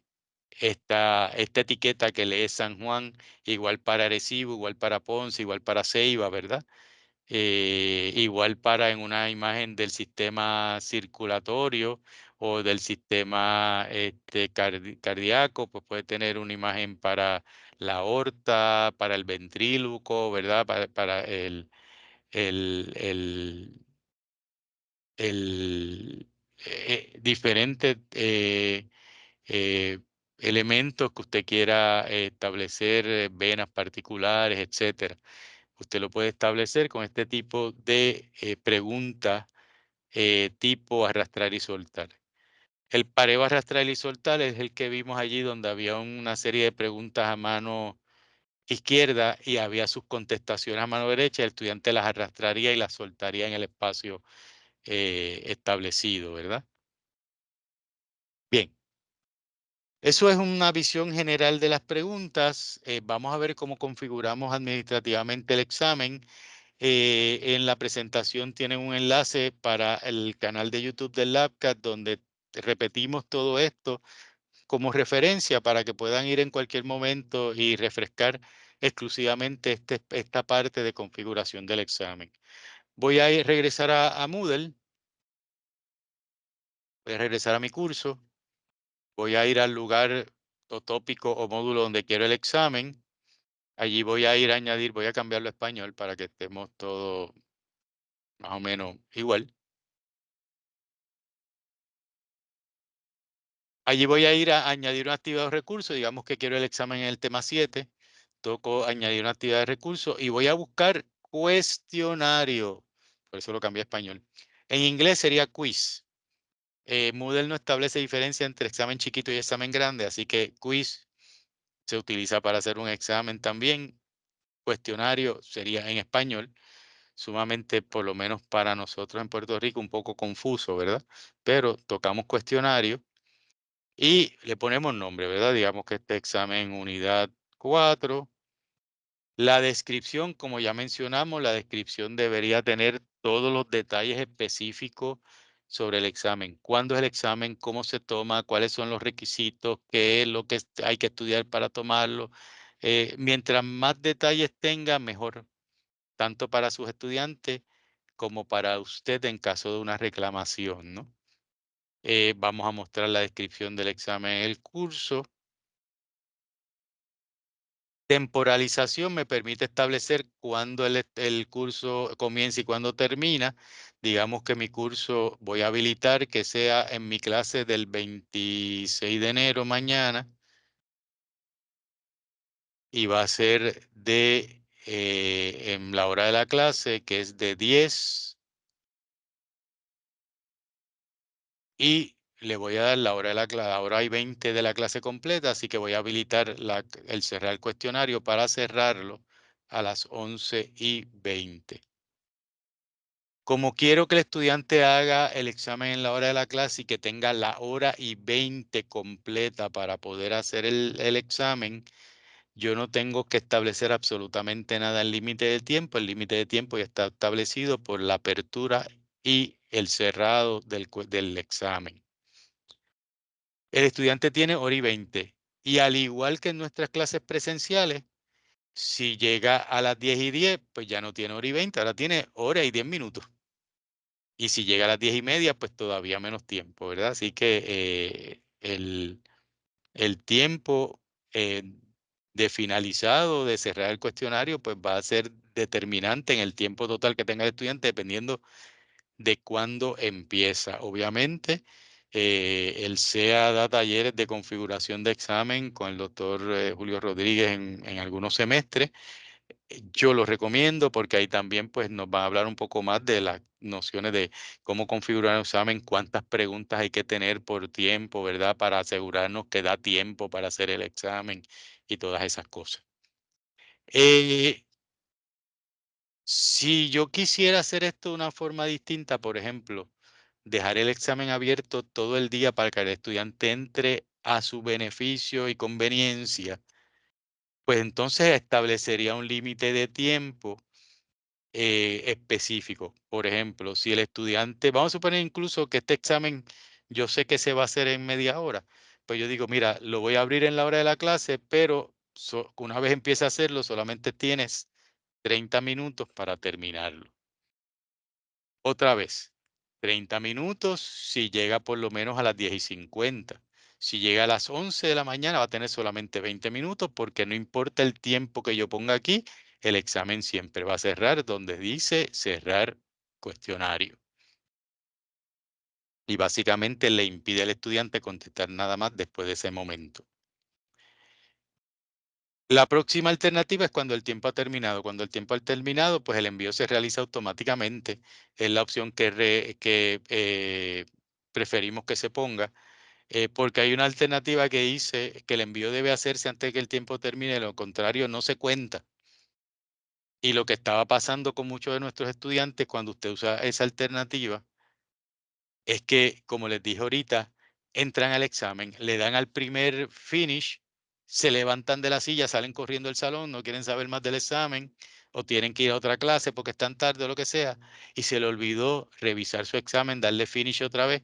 esta etiqueta que lee San Juan, igual para Arecibo, igual para Ponce, igual para Ceiba, ¿verdad? Igual para en una imagen del sistema circulatorio o del sistema cardíaco, pues puede tener una imagen para la aorta, para el ventríloco, ¿verdad? Para el, diferentes eh, elementos que usted quiera establecer, venas particulares, etcétera. Usted lo puede establecer con este tipo de preguntas tipo arrastrar y soltar. El pareo arrastrar y soltar es el que vimos allí donde había una serie de preguntas a mano izquierda y había sus contestaciones a mano derecha. El estudiante las arrastraría y las soltaría en el espacio establecido, ¿verdad? Bien, eso es una visión general de las preguntas. Vamos a ver cómo configuramos administrativamente el examen. En la presentación tienen un enlace para el canal de YouTube del LabCat donde repetimos todo esto como referencia para que puedan ir en cualquier momento y refrescar exclusivamente esta parte de configuración del examen. Voy a regresar a Moodle, voy a regresar a mi curso, voy a ir al lugar o tópico o módulo donde quiero el examen. Allí voy a ir a añadir, voy a cambiarlo a español para que estemos todos más o menos igual. Allí voy a ir a añadir una actividad de recursos, digamos que quiero el examen en el tema 7, toco añadir una actividad de recursos y voy a buscar cuestionario, por eso lo cambié a español. En inglés sería quiz. Moodle no establece diferencia entre examen chiquito y examen grande, así que quiz se utiliza para hacer un examen también. Cuestionario sería en español, sumamente, por lo menos para nosotros en Puerto Rico, un poco confuso, ¿verdad? Pero tocamos cuestionario y le ponemos nombre, ¿verdad? Digamos que este examen unidad 4. La descripción, como ya mencionamos, la descripción debería tener todos los detalles específicos sobre el examen. ¿Cuándo es el examen? ¿Cómo se toma? ¿Cuáles son los requisitos? ¿Qué es lo que hay que estudiar para tomarlo? Mientras más detalles tenga, mejor, tanto para sus estudiantes como para usted en caso de una reclamación, ¿no? Vamos a mostrar la descripción del examen en el curso. Temporalización me permite establecer cuándo el curso comienza y cuándo termina. Digamos que mi curso voy a habilitar que sea en mi clase del 26 de enero mañana y va a ser en la hora de la clase, que es de 10 y le voy a dar la hora de la clase, ahora hay 20 de la clase completa, así que voy a habilitar el cerrar el cuestionario para cerrarlo a las 11:20. Como quiero que el estudiante haga el examen en la hora de la clase y que tenga la hora y 20 completa para poder hacer el examen, yo no tengo que establecer absolutamente nada en límite de tiempo. El límite de tiempo ya está establecido por la apertura y el cerrado del examen. El estudiante tiene hora y 20. Y al igual que en nuestras clases presenciales, si llega a las 10:10, pues ya no tiene hora y 20, ahora tiene hora y 10 minutos. Y si llega a las 10:30, pues todavía menos tiempo, ¿verdad? Así que el tiempo eh, de finalizado, de cerrar el cuestionario, pues va a ser determinante en el tiempo total que tenga el estudiante, dependiendo de cuándo empieza. Obviamente, el SEA da talleres de configuración de examen con el doctor Julio Rodríguez en algunos semestres. Yo lo recomiendo porque ahí también pues nos va a hablar un poco más de las nociones de cómo configurar un examen, cuántas preguntas hay que tener por tiempo, ¿verdad? Para asegurarnos que da tiempo para hacer el examen y todas esas cosas. Eh, si yo quisiera hacer esto de una forma distinta, por ejemplo, dejar el examen abierto todo el día para que el estudiante entre a su beneficio y conveniencia, pues entonces establecería un límite de tiempo específico. Por ejemplo, si el estudiante, vamos a suponer incluso que este examen yo sé que se va a hacer en media hora, pues yo digo, mira, lo voy a abrir en la hora de la clase, pero una vez empiece a hacerlo, solamente tienes 30 minutos para terminarlo. Otra vez, 30 minutos si llega por lo menos a las 10:50. Si llega a las 11 de la mañana va a tener solamente 20 minutos porque no importa el tiempo que yo ponga aquí, el examen siempre va a cerrar donde dice cerrar cuestionario. Y básicamente le impide al estudiante contestar nada más después de ese momento. La próxima alternativa es cuando el tiempo ha terminado. Cuando el tiempo ha terminado, pues el envío se realiza automáticamente. Es la opción que preferimos que se ponga, porque hay una alternativa que dice que el envío debe hacerse antes de que el tiempo termine, lo contrario no se cuenta. Y lo que estaba pasando con muchos de nuestros estudiantes cuando usted usa esa alternativa es que, como les dije ahorita, entran al examen, le dan al primer finish, se levantan de la silla, salen corriendo del salón, no quieren saber más del examen o tienen que ir a otra clase porque están tarde o lo que sea, y se le olvidó revisar su examen, darle finish otra vez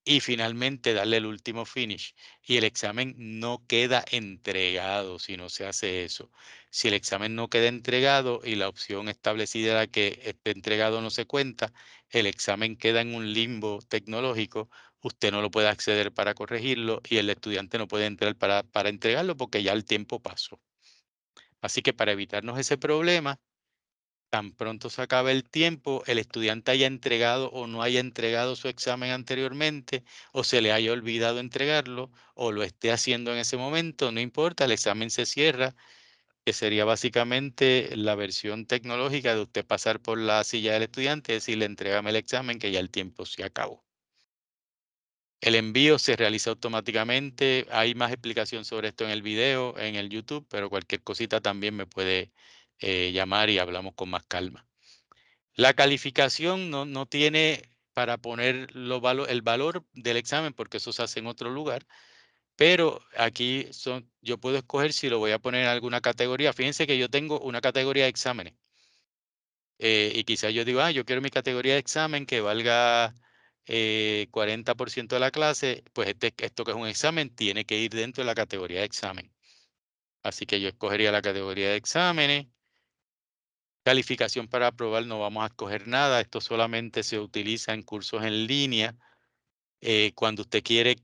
y finalmente darle el último finish. Y el examen no queda entregado si no se hace eso. Si el examen no queda entregado y la opción establecida era que esté entregado no se cuenta, el examen queda en un limbo tecnológico, usted no lo puede acceder para corregirlo y el estudiante no puede entrar para entregarlo porque ya el tiempo pasó. Así que para evitarnos ese problema, tan pronto se acabe el tiempo, el estudiante haya entregado o no haya entregado su examen anteriormente, o se le haya olvidado entregarlo, o lo esté haciendo en ese momento, no importa, el examen se cierra, que sería básicamente la versión tecnológica de usted pasar por la silla del estudiante y decirle, entrégame el examen, que ya el tiempo se acabó. El envío se realiza automáticamente. Hay más explicación sobre esto en el video, en el YouTube, pero cualquier cosita también me puede llamar y hablamos con más calma. La calificación no tiene para poner el valor del examen, porque eso se hace en otro lugar, pero aquí yo puedo escoger si lo voy a poner en alguna categoría. Fíjense que yo tengo una categoría de exámenes, y quizás yo digo, yo quiero mi categoría de examen que valga 40% de la clase, pues esto que es un examen tiene que ir dentro de la categoría de examen. Así que yo escogería la categoría de exámenes. Calificación para aprobar, no vamos a escoger nada. Esto solamente se utiliza en cursos en línea. Cuando usted quiere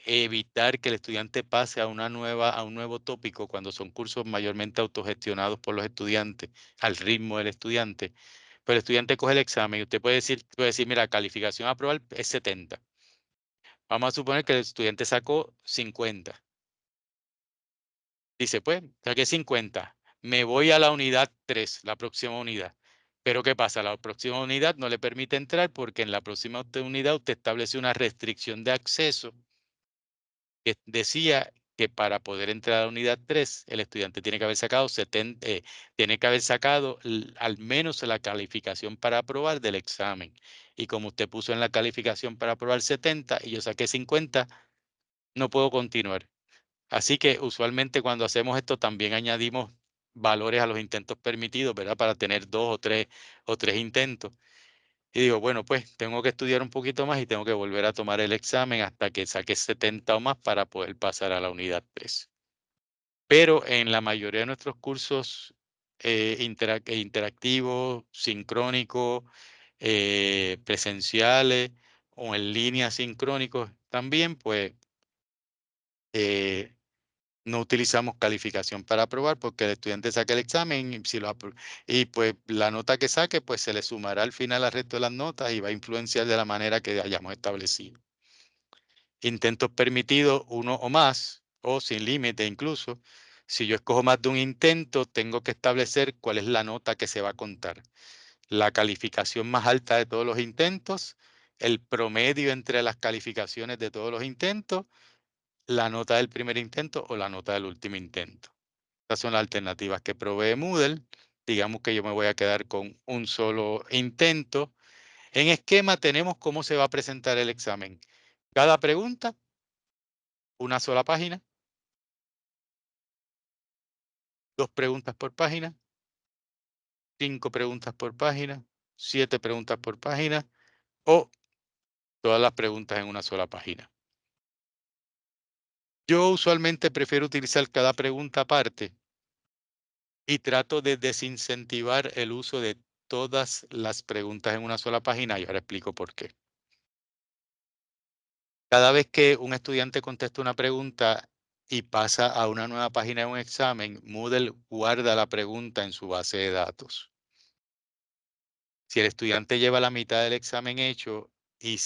evitar que el estudiante pase a un nuevo tópico, cuando son cursos mayormente autogestionados por los estudiantes, al ritmo del estudiante, pues el estudiante coge el examen y usted puede decir, mira, calificación a aprobar es 70. Vamos a suponer que el estudiante sacó 50. Dice, pues, saqué 50. Me voy a la unidad 3, la próxima unidad. Pero ¿qué pasa? La próxima unidad no le permite entrar porque en la próxima unidad usted establece una restricción de acceso que decía que para poder entrar a la unidad 3, el estudiante tiene que haber sacado tiene que haber sacado al menos la calificación para aprobar del examen. Y como usted puso en la calificación para aprobar 70 y yo saqué 50, no puedo continuar. Así que usualmente cuando hacemos esto también añadimos valores a los intentos permitidos, ¿verdad? Para tener 2 o tres intentos. Y digo, bueno, pues tengo que estudiar un poquito más y tengo que volver a tomar el examen hasta que saque 70 o más para poder pasar a la unidad 3. Pero en la mayoría de nuestros cursos interactivos, sincrónicos, presenciales o en línea sincrónicos también, pues eh, No utilizamos calificación para aprobar porque el estudiante saca el examen y, si y pues la nota que saque pues se le sumará al final al resto de las notas y va a influenciar de la manera que hayamos establecido. Intentos permitidos, uno o más, o sin límite incluso. Si yo escojo más de un intento, tengo que establecer cuál es la nota que se va a contar. La calificación más alta de todos los intentos, el promedio entre las calificaciones de todos los intentos, la nota del primer intento o la nota del último intento. Estas son las alternativas que provee Moodle. Digamos que yo me voy a quedar con un solo intento. En esquema tenemos cómo se va a presentar el examen. Cada pregunta, una sola página, 2 preguntas por página, 5 preguntas por página, 7 preguntas por página o todas las preguntas en una sola página. Yo usualmente prefiero utilizar cada pregunta aparte y trato de desincentivar el uso de todas las preguntas en una sola página y ahora explico por qué. Cada vez que un estudiante contesta una pregunta y pasa a una nueva página de un examen, Moodle guarda la pregunta en su base de datos. Si el estudiante lleva la mitad del examen hecho y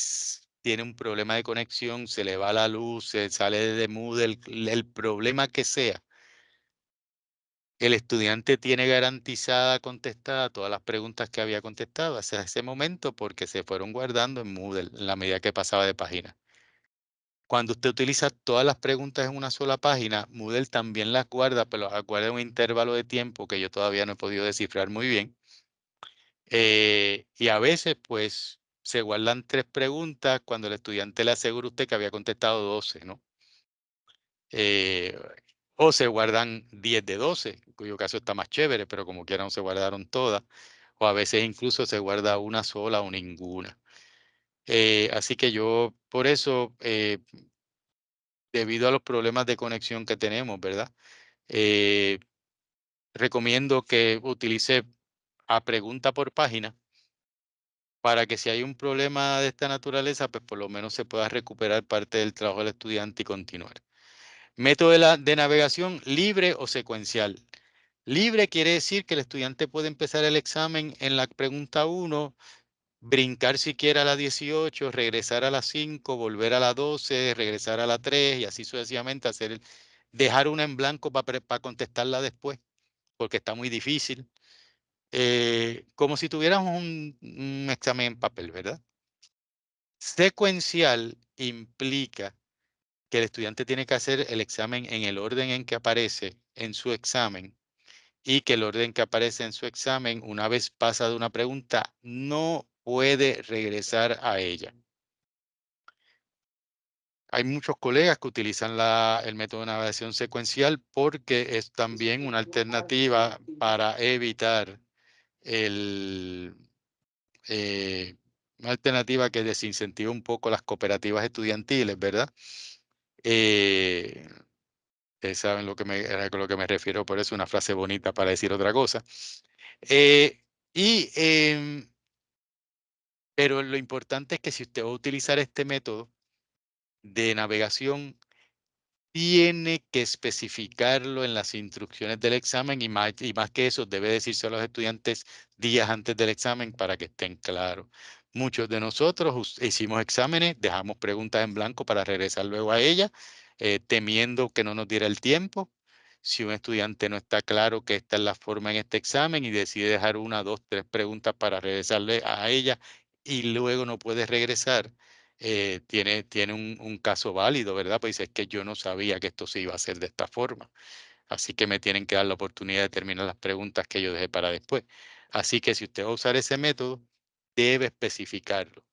tiene un problema de conexión, se le va la luz, se sale de Moodle, el problema que sea, el estudiante tiene garantizada contestada todas las preguntas que había contestado hasta ese momento porque se fueron guardando en Moodle en la medida que pasaba de página. Cuando usted utiliza todas las preguntas en una sola página, Moodle también las guarda, pero las guarda en un intervalo de tiempo que yo todavía no he podido descifrar muy bien. Y a veces, pues, se guardan 3 preguntas cuando el estudiante le asegura a usted que había contestado 12, ¿no? Eh, o se guardan 10 de 12, en cuyo caso está más chévere, pero como quiera no se guardaron todas. O a veces incluso se guarda una sola o ninguna. Así que yo, por eso, debido a los problemas de conexión que tenemos, ¿verdad? Eh, recomiendo que utilice a pregunta por página para que si hay un problema de esta naturaleza, pues por lo menos se pueda recuperar parte del trabajo del estudiante y continuar. Método de navegación libre o secuencial. Libre quiere decir que el estudiante puede empezar el examen en la pregunta 1, brincar siquiera a la 18, regresar a la 5, volver a la 12, regresar a la 3 y así sucesivamente dejar una en blanco para contestarla después, porque está muy difícil. Como si tuviéramos un examen en papel, ¿verdad? Secuencial implica que el estudiante tiene que hacer el examen en el orden en que aparece en su examen y que el orden que aparece en su examen, una vez pasa de una pregunta, no puede regresar a ella. Hay muchos colegas que utilizan el método de navegación secuencial porque es también una alternativa para evitar el, una alternativa que desincentiva un poco las cooperativas estudiantiles, ¿verdad? Eh, Ustedes saben con lo que me refiero, por eso una frase bonita para decir otra cosa. Eh, y, pero lo importante es que si usted va a utilizar este método de navegación, tiene que especificarlo en las instrucciones del examen y más que eso, debe decirse a los estudiantes días antes del examen para que estén claros. Muchos de nosotros hicimos exámenes, dejamos preguntas en blanco para regresar luego a ellas, temiendo que no nos diera el tiempo. Si un estudiante no está claro que esta es la forma en este examen y decide dejar 1, 2, 3 preguntas para regresarle a ella y luego no puede regresar, tiene un caso válido, ¿verdad? Pues dice, es que yo no sabía que esto se iba a hacer de esta forma. Así que me tienen que dar la oportunidad de terminar las preguntas que yo dejé para después. Así que si usted va a usar ese método, debe especificarlo,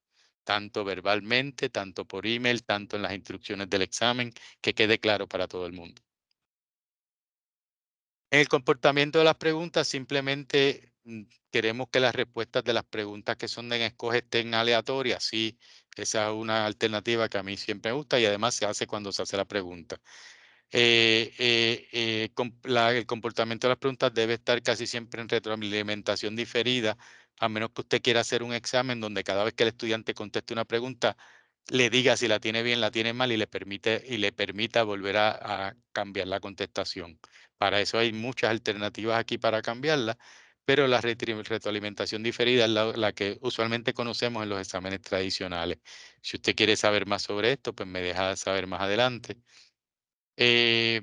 tanto verbalmente, tanto por email, tanto en las instrucciones del examen, que quede claro para todo el mundo. En el comportamiento de las preguntas, simplemente queremos que las respuestas de las preguntas que son de escoge estén aleatorias. Sí, esa es una alternativa que a mí siempre me gusta y además se hace cuando se hace la pregunta. El comportamiento de las preguntas debe estar casi siempre en retroalimentación diferida, a menos que usted quiera hacer un examen donde cada vez que el estudiante conteste una pregunta, le diga si la tiene bien, la tiene mal y le permita volver a cambiar la contestación. Para eso hay muchas alternativas aquí para cambiarla, pero la retroalimentación diferida es la que usualmente conocemos en los exámenes tradicionales. Si usted quiere saber más sobre esto, pues me deja saber más adelante. Eh,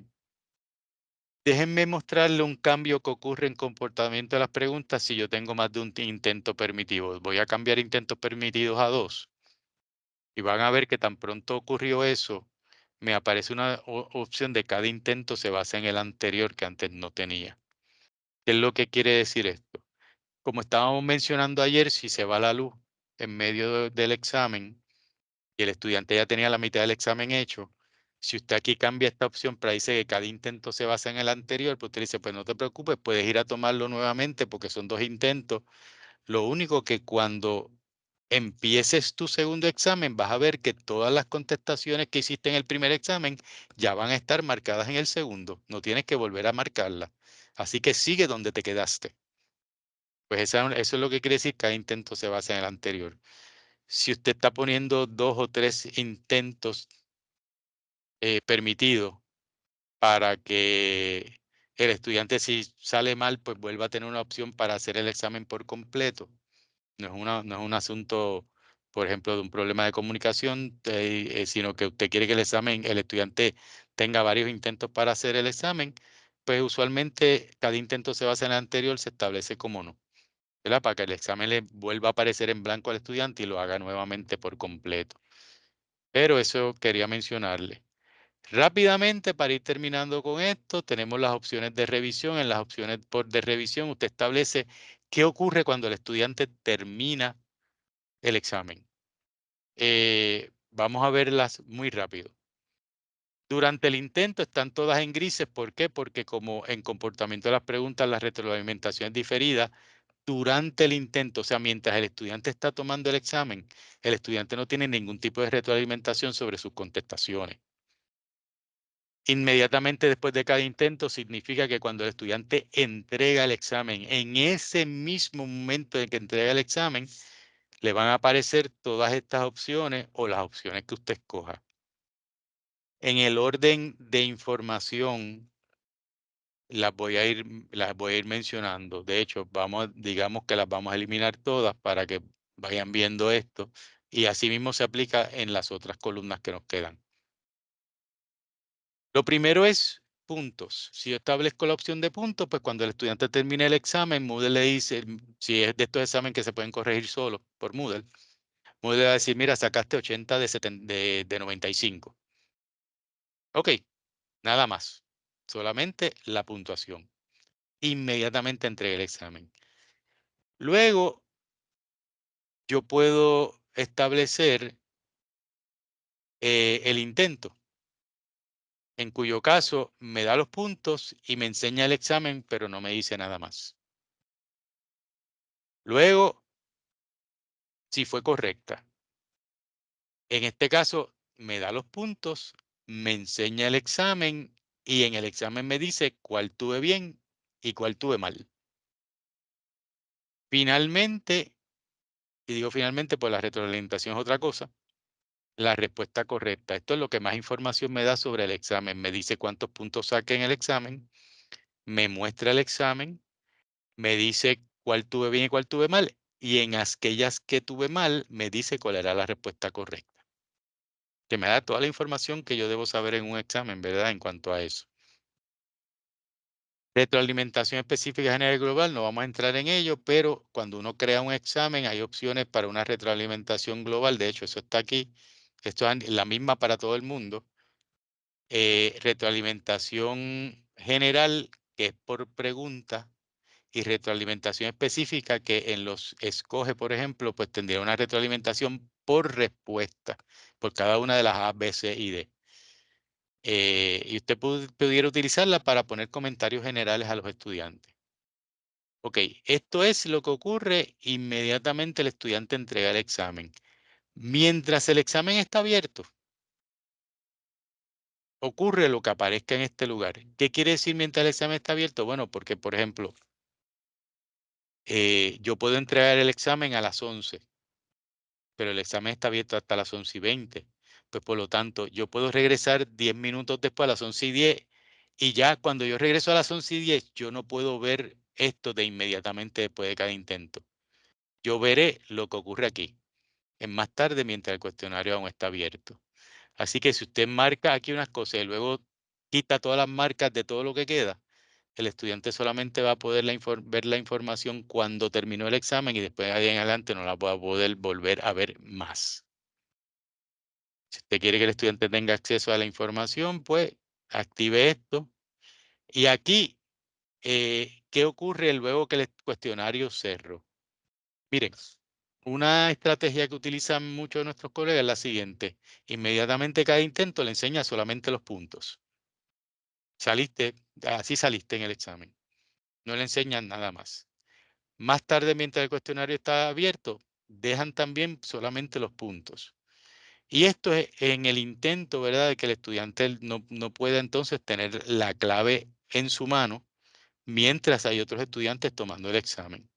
Déjenme mostrarle un cambio que ocurre en comportamiento de las preguntas si yo tengo más de un intento permitido. Voy a cambiar intentos permitidos a 2 y van a ver que tan pronto ocurrió eso, me aparece una opción de cada intento se basa en el anterior que antes no tenía. ¿Qué es lo que quiere decir esto? Como estábamos mencionando ayer, si se va la luz en medio del examen y el estudiante ya tenía la mitad del examen hecho, si usted aquí cambia esta opción para dice que cada intento se basa en el anterior, pues usted dice, pues no te preocupes, puedes ir a tomarlo nuevamente porque son 2 intentos. Lo único que cuando empieces tu segundo examen, vas a ver que todas las contestaciones que hiciste en el primer examen ya van a estar marcadas en el segundo. No tienes que volver a marcarlas. Así que sigue donde te quedaste. Pues eso es lo que quiere decir que cada intento se basa en el anterior. Si usted está poniendo 2 o 3 intentos permitidos para que el estudiante, si sale mal, pues vuelva a tener una opción para hacer el examen por completo. No es un asunto, por ejemplo, de un problema de comunicación, sino que usted quiere que el estudiante tenga varios intentos para hacer el examen, pues usualmente cada intento se basa en el anterior, se establece como no, ¿verdad? Para que el examen le vuelva a aparecer en blanco al estudiante y lo haga nuevamente por completo. Pero eso quería mencionarle. Rápidamente, para ir terminando con esto, tenemos las opciones de revisión. En las opciones de revisión, usted establece qué ocurre cuando el estudiante termina el examen. Vamos a verlas muy rápido. Durante el intento están todas en grises. ¿Por qué? Porque como en comportamiento de las preguntas, la retroalimentación es diferida. Durante el intento, o sea, mientras el estudiante está tomando el examen, el estudiante no tiene ningún tipo de retroalimentación sobre sus contestaciones. Inmediatamente después de cada intento significa que cuando el estudiante entrega el examen, en ese mismo momento en que entrega el examen, le van a aparecer todas estas opciones o las opciones que usted escoja. En el orden de información las voy a ir mencionando. De hecho, digamos que las vamos a eliminar todas para que vayan viendo esto y así mismo se aplica en las otras columnas que nos quedan. Lo primero es puntos. Si yo establezco la opción de puntos, pues cuando el estudiante termine el examen, Moodle le dice, si es de estos exámenes que se pueden corregir solo por Moodle, Moodle le va a decir, mira, sacaste 80 de 95. Ok, nada más, solamente la puntuación. Inmediatamente entregué el examen. Luego, yo puedo establecer el intento, en cuyo caso me da los puntos y me enseña el examen, pero no me dice nada más. Luego, si fue correcta. En este caso, me da los puntos, me enseña el examen y en el examen me dice cuál tuve bien y cuál tuve mal. Finalmente, y digo finalmente, pues la retroalimentación es otra cosa, la respuesta correcta. Esto es lo que más información me da sobre el examen. Me dice cuántos puntos saqué en el examen, me muestra el examen, me dice cuál tuve bien y cuál tuve mal, y en aquellas que tuve mal, me dice cuál era la respuesta correcta. Que me da toda la información que yo debo saber en un examen, ¿verdad? En cuanto a eso. Retroalimentación específica general y global, no vamos a entrar en ello, pero cuando uno crea un examen hay opciones para una retroalimentación global. De hecho, eso está aquí. Esto es la misma para todo el mundo. Retroalimentación general, que es por pregunta, y retroalimentación específica, que en los escoge, por ejemplo, pues tendría una retroalimentación por respuesta, por cada una de las A, B, C y D. Y usted pudiera utilizarla para poner comentarios generales a los estudiantes. Ok, esto es lo que ocurre inmediatamente el estudiante entrega el examen. Mientras el examen está abierto, ocurre lo que aparezca en este lugar. ¿Qué quiere decir mientras el examen está abierto? Bueno, porque, por ejemplo, yo puedo entregar el examen a las 11 pero el examen está abierto hasta las 11:20. Pues, por lo tanto, yo puedo regresar 10 minutos después, a las 11:10, y ya cuando yo regreso a las 11:10, yo no puedo ver esto de inmediatamente después de cada intento. Yo veré lo que ocurre aquí, en más tarde, mientras el cuestionario aún está abierto. Así que si usted marca aquí unas cosas y luego quita todas las marcas de todo lo que queda, el estudiante solamente va a poder ver la información cuando terminó el examen y después de ahí en adelante no la va a poder volver a ver más. Si usted quiere que el estudiante tenga acceso a la información, pues active esto. Y aquí, ¿qué ocurre luego que el cuestionario cerró? Miren, una estrategia que utilizan muchos de nuestros colegas es la siguiente. Inmediatamente cada intento le enseña solamente los puntos. Saliste, así saliste en el examen. No le enseñan nada más. Más tarde, mientras el cuestionario está abierto, dejan también solamente los puntos. Y esto es en el intento, ¿verdad?, de que el estudiante no pueda entonces tener la clave en su mano mientras hay otros estudiantes tomando el examen.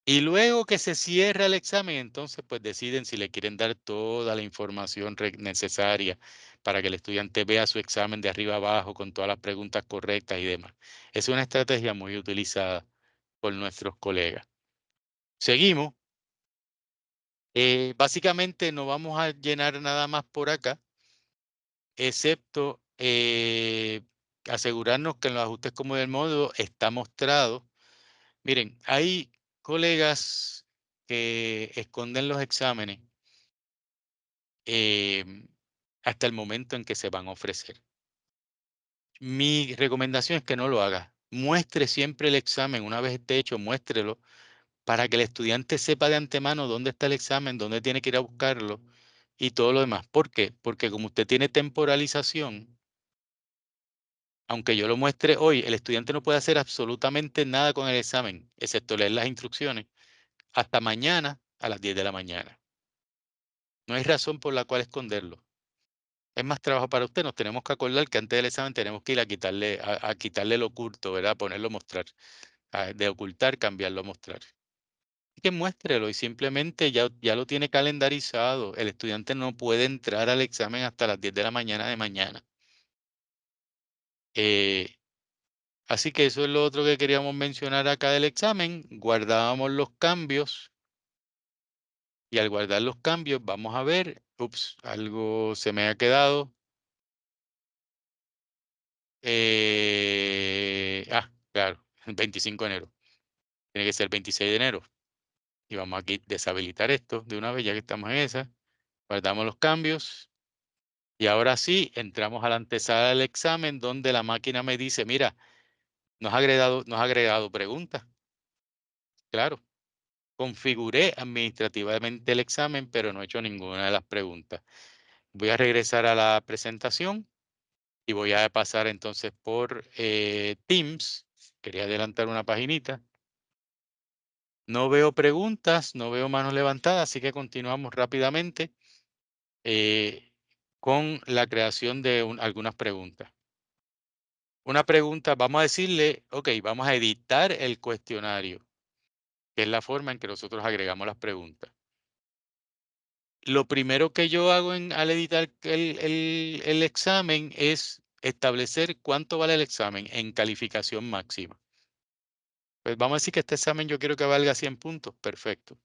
Y luego que se cierra el examen, entonces pues deciden si le quieren dar toda la información necesaria para que el estudiante vea su examen de arriba abajo con todas las preguntas correctas y demás. Es una estrategia muy utilizada por nuestros colegas. Seguimos. Básicamente no vamos a llenar nada más por acá, excepto asegurarnos que en los ajustes como del módulo está mostrado. Miren, hay colegas que esconden los exámenes em, hasta el momento en que se van a ofrecer. Mi recomendación es que no lo haga. Muestre siempre el examen, una vez esté hecho, muéstrelo para que el estudiante sepa de antemano dónde está el examen, dónde tiene que ir a buscarlo y todo lo demás. ¿Por qué? Porque como usted tiene temporalización, aunque yo lo muestre hoy, el estudiante no puede hacer absolutamente nada con el examen, excepto leer las instrucciones, hasta mañana a las 10 de la mañana. No hay razón por la cual esconderlo. Es más trabajo para usted. Nos tenemos que acordar que antes del examen tenemos que ir a quitarle lo oculto, ¿verdad? Ponerlo a mostrar. De ocultar, cambiarlo a mostrar. Y que muéstrelo y simplemente ya lo tiene calendarizado. El estudiante no puede entrar al examen hasta las 10 de la mañana de mañana. Eh, Así que eso es lo otro que queríamos mencionar acá del examen. Guardábamos los cambios y al guardar los cambios vamos a ver, ups, algo se me ha quedado. Claro, el 25 de enero. Tiene que ser el 26 de enero. Y vamos aquí a deshabilitar esto de una vez, ya que estamos en esa. Guardamos los cambios. Y ahora sí, entramos a la antesala del examen donde la máquina me dice, mira, nos ha agregado preguntas. Claro, configuré administrativamente el examen, pero no he hecho ninguna de las preguntas. Voy a regresar a la presentación y voy a pasar entonces por Teams. Quería adelantar una paginita. No veo preguntas, no veo manos levantadas, así que continuamos rápidamente con la creación de algunas preguntas. Una pregunta, vamos a decirle, ok, vamos a editar el cuestionario, que es la forma en que nosotros agregamos las preguntas. Lo primero que yo hago al editar el examen es establecer cuánto vale el examen en calificación máxima. Pues vamos a decir que este examen yo quiero que valga 100 puntos. Perfecto.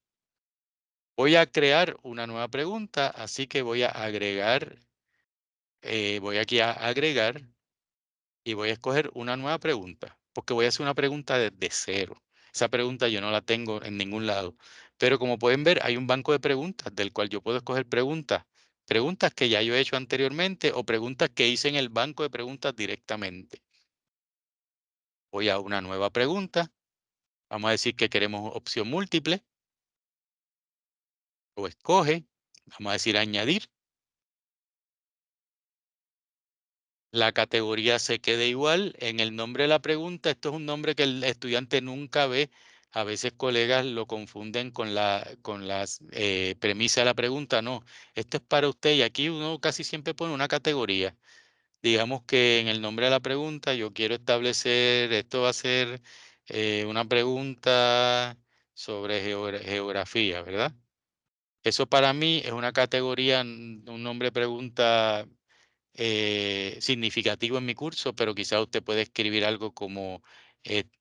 Voy a crear una nueva pregunta, así que voy a agregar, voy aquí a agregar y voy a escoger una nueva pregunta, porque voy a hacer una pregunta desde cero. Esa pregunta yo no la tengo en ningún lado. Pero como pueden ver, hay un banco de preguntas del cual yo puedo escoger preguntas. Preguntas que ya yo he hecho anteriormente o preguntas que hice en el banco de preguntas directamente. Voy a una nueva pregunta. Vamos a decir que queremos opción múltiple o escoge. Vamos a decir añadir. La categoría se quede igual. En el nombre de la pregunta, esto es un nombre que el estudiante nunca ve. A veces colegas lo confunden con las premisas de la pregunta. No, esto es para usted y aquí uno casi siempre pone una categoría. Digamos que en el nombre de la pregunta yo quiero establecer, esto va a ser una pregunta sobre geografía, ¿verdad? Eso para mí es una categoría, un nombre pregunta significativo en mi curso, pero quizá usted puede escribir algo como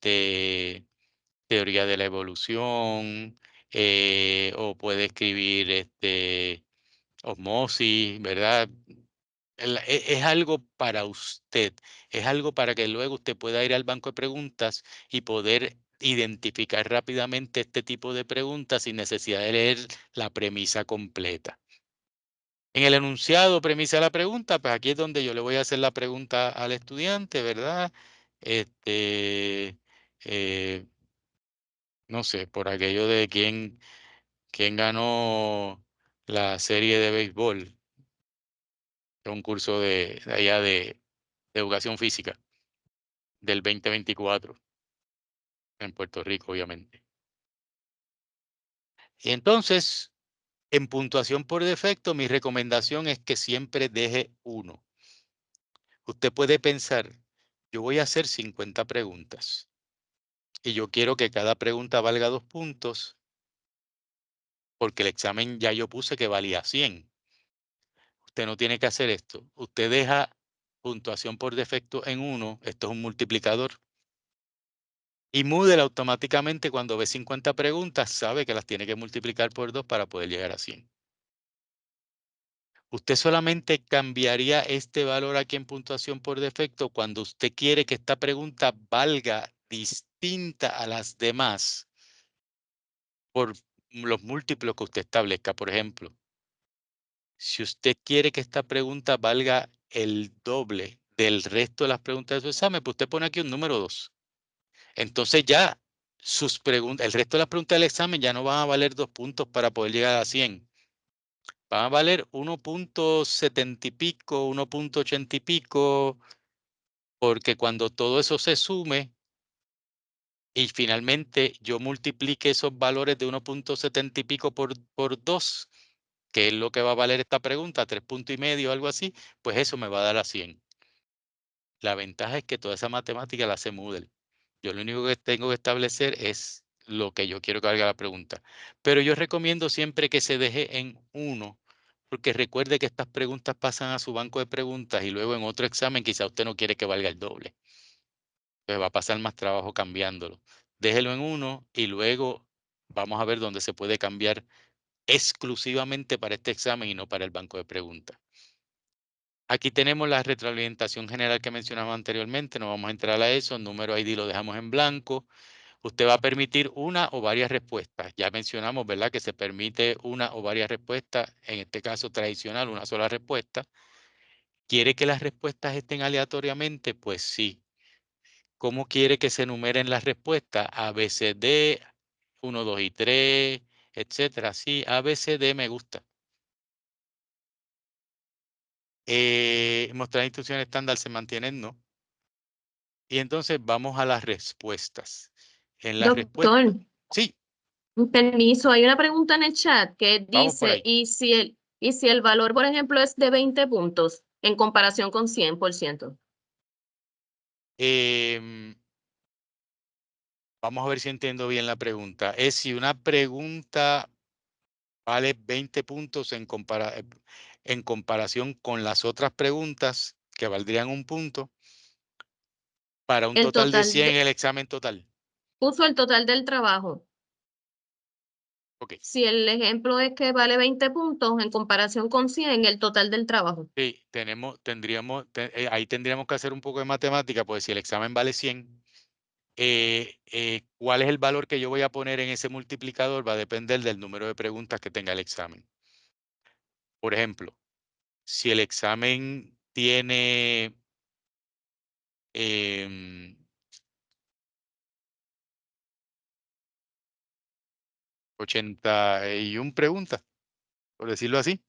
teoría de la evolución, o puede escribir osmosis, ¿verdad? Es algo para usted, es algo para que luego usted pueda ir al banco de preguntas y poder identificar rápidamente este tipo de preguntas sin necesidad de leer la premisa completa. En el enunciado, premisa de la pregunta, pues aquí es donde yo le voy a hacer la pregunta al estudiante, ¿verdad? Este, eh, no sé, por aquello de quién ganó la serie de béisbol, de un curso de allá de educación física del 2024 en Puerto Rico, obviamente. Y entonces, en puntuación por defecto, mi recomendación es que siempre deje 1. Usted puede pensar, yo voy a hacer 50 preguntas y yo quiero que cada pregunta valga 2 puntos, porque el examen ya yo puse que valía 100. Usted no tiene que hacer esto. Usted deja puntuación por defecto en 1, esto es un multiplicador, y Moodle automáticamente cuando ve 50 preguntas sabe que las tiene que multiplicar por 2 para poder llegar a 100. Usted solamente cambiaría este valor aquí en puntuación por defecto cuando usted quiere que esta pregunta valga distinta a las demás por los múltiplos que usted establezca. Por ejemplo, si usted quiere que esta pregunta valga el doble del resto de las preguntas de su examen, pues usted pone aquí un número 2. Entonces ya sus preguntas, el resto de las preguntas del examen ya no van a valer 2 puntos para poder llegar a 100. Van a valer 1.70 y pico, 1.80 y pico, porque cuando todo eso se sume y finalmente yo multiplique esos valores de 1.70 y pico por 2, que es lo que va a valer esta pregunta, 3 puntos y medio, algo así, pues eso me va a dar a 100. La ventaja es que toda esa matemática la hace Moodle. Yo lo único que tengo que establecer es lo que yo quiero que valga la pregunta. Pero yo recomiendo siempre que se deje en 1, porque recuerde que estas preguntas pasan a su banco de preguntas y luego en otro examen quizá usted no quiere que valga el doble. Entonces va a pasar más trabajo cambiándolo. Déjelo en 1 y luego vamos a ver dónde se puede cambiar exclusivamente para este examen y no para el banco de preguntas. Aquí tenemos la retroalimentación general que mencionaba anteriormente, no vamos a entrar a eso, el número ID lo dejamos en blanco. Usted va a permitir una o varias respuestas. Ya mencionamos, ¿verdad?, que se permite una o varias respuestas, en este caso tradicional, una sola respuesta. ¿Quiere que las respuestas estén aleatoriamente? Pues sí. ¿Cómo quiere que se enumeren las respuestas? A, B, C, D, 1, 2 y 3, etcétera. Sí, A, B, C, D me gusta. Mostrar instrucciones estándar se mantienen, ¿no? Y entonces vamos a las respuestas. En las respuestas, Doctor, sí, permiso, hay una pregunta en el chat que vamos por dice, ahí. ¿y si el valor, por ejemplo, es de 20 puntos en comparación con 100%? Em, Vamos a ver si entiendo bien la pregunta. Es si una pregunta vale 20 puntos en comparación con las otras preguntas que valdrían 1 punto para un El total de total 100 en de, el examen total. puso el total del trabajo. Ok. Si el ejemplo es que vale 20 puntos en comparación con 100, el total del trabajo. Sí, ahí tendríamos que hacer un poco de matemática, pues si el examen vale 100, ¿cuál es el valor que yo voy a poner en ese multiplicador? Va a depender del número de preguntas que tenga el examen. Por ejemplo, si el examen tiene 81 preguntas, por decirlo así,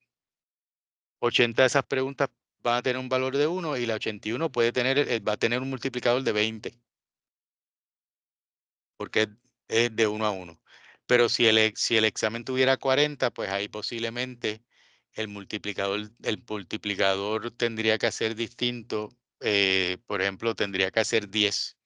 80 de esas preguntas van a tener un valor de 1 y la 81 va a tener un multiplicador de 20, porque es de 1 a 1. Pero si el examen tuviera 40, pues ahí posiblemente el multiplicador tendría que ser distinto. Por ejemplo, tendría que hacer 10.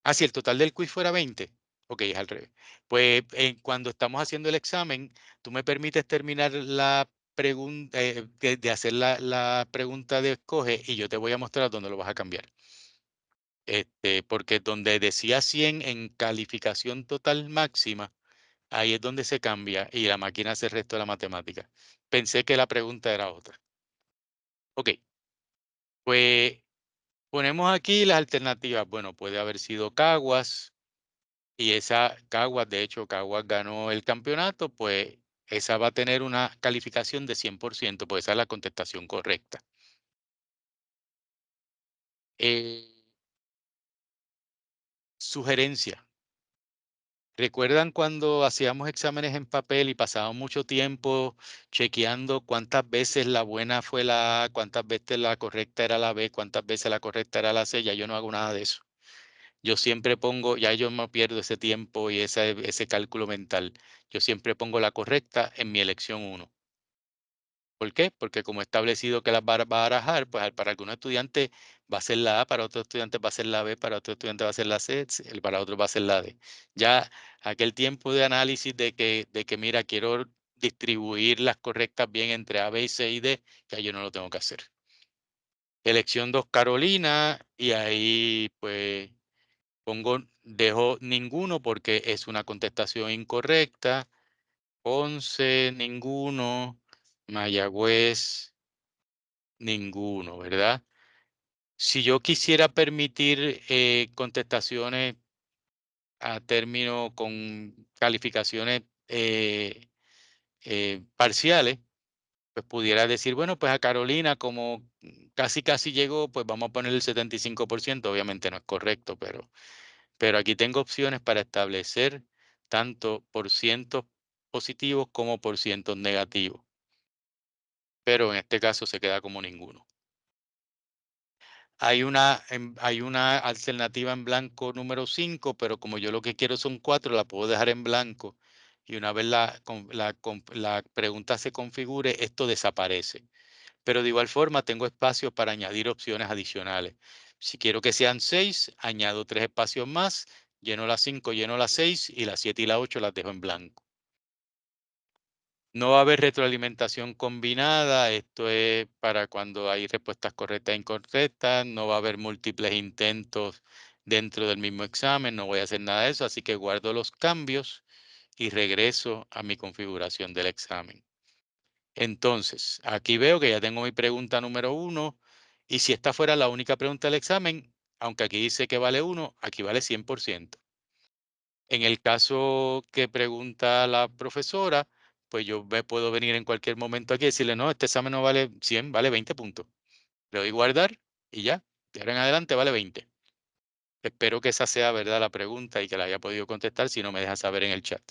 Ah, si el total del quiz fuera 20. Ok, es al revés. Pues cuando estamos haciendo el examen, tú me permites terminar la pregunta, de hacer la pregunta de escoge y yo te voy a mostrar dónde lo vas a cambiar. Porque donde decía 100 en calificación total máxima, ahí es donde se cambia y la máquina hace el resto de la matemática. Pensé que la pregunta era otra. Ok, pues ponemos aquí las alternativas. Bueno, puede haber sido Caguas y esa Caguas, de hecho, Caguas ganó el campeonato, pues esa va a tener una calificación de 100%, pues esa es la contestación correcta. Eh, Sugerencia. ¿Recuerdan cuando hacíamos exámenes en papel y pasábamos mucho tiempo chequeando cuántas veces la buena fue la A, cuántas veces la correcta era la B, cuántas veces la correcta era la C? Ya yo no hago nada de eso. Yo siempre pongo, ya yo no pierdo ese tiempo y ese cálculo mental. Yo siempre pongo la correcta en mi elección uno. ¿Por qué? Porque como he establecido que las va a barajar, pues para algunos estudiantes va a ser la A, para otros estudiantes va a ser la B, para otros estudiantes va a ser la C, para otros va a ser la D. Ya aquel tiempo de análisis de que mira, quiero distribuir las correctas bien entre A, B, C y D, ya yo no lo tengo que hacer. Elección 2, Carolina, y ahí pues dejo ninguno porque es una contestación incorrecta. Ponce, ninguno. Mayagüez, ninguno, ¿verdad? Si yo quisiera permitir contestaciones a término con calificaciones parciales, pues pudiera decir, bueno, pues a Carolina, como casi casi llegó, pues vamos a poner el 75%. Obviamente no es correcto, pero aquí tengo opciones para establecer tanto por cientos positivos como por cientos negativos, pero en este caso se queda como ninguno. Hay una alternativa en blanco número 5, pero como yo lo que quiero son 4, la puedo dejar en blanco y una vez la pregunta se configure, esto desaparece. Pero de igual forma tengo espacio para añadir opciones adicionales. Si quiero que sean 6, añado 3 espacios más, lleno las 5, lleno las 6 y las 7 y la 8 las dejo en blanco. No va a haber retroalimentación combinada, esto es para cuando hay respuestas correctas e incorrectas, no va a haber múltiples intentos dentro del mismo examen, no voy a hacer nada de eso, así que guardo los cambios y regreso a mi configuración del examen. Entonces, aquí veo que ya tengo mi pregunta número 1 y si esta fuera la única pregunta del examen, aunque aquí dice que vale 1, aquí vale 100%. En el caso que pregunta la profesora, pues yo puedo venir en cualquier momento aquí y decirle, no, este examen no vale 100, vale 20 puntos. Le doy guardar y ya, de ahora en adelante vale 20. Espero que esa sea verdad la pregunta y que la haya podido contestar, si no me deja saber en el chat.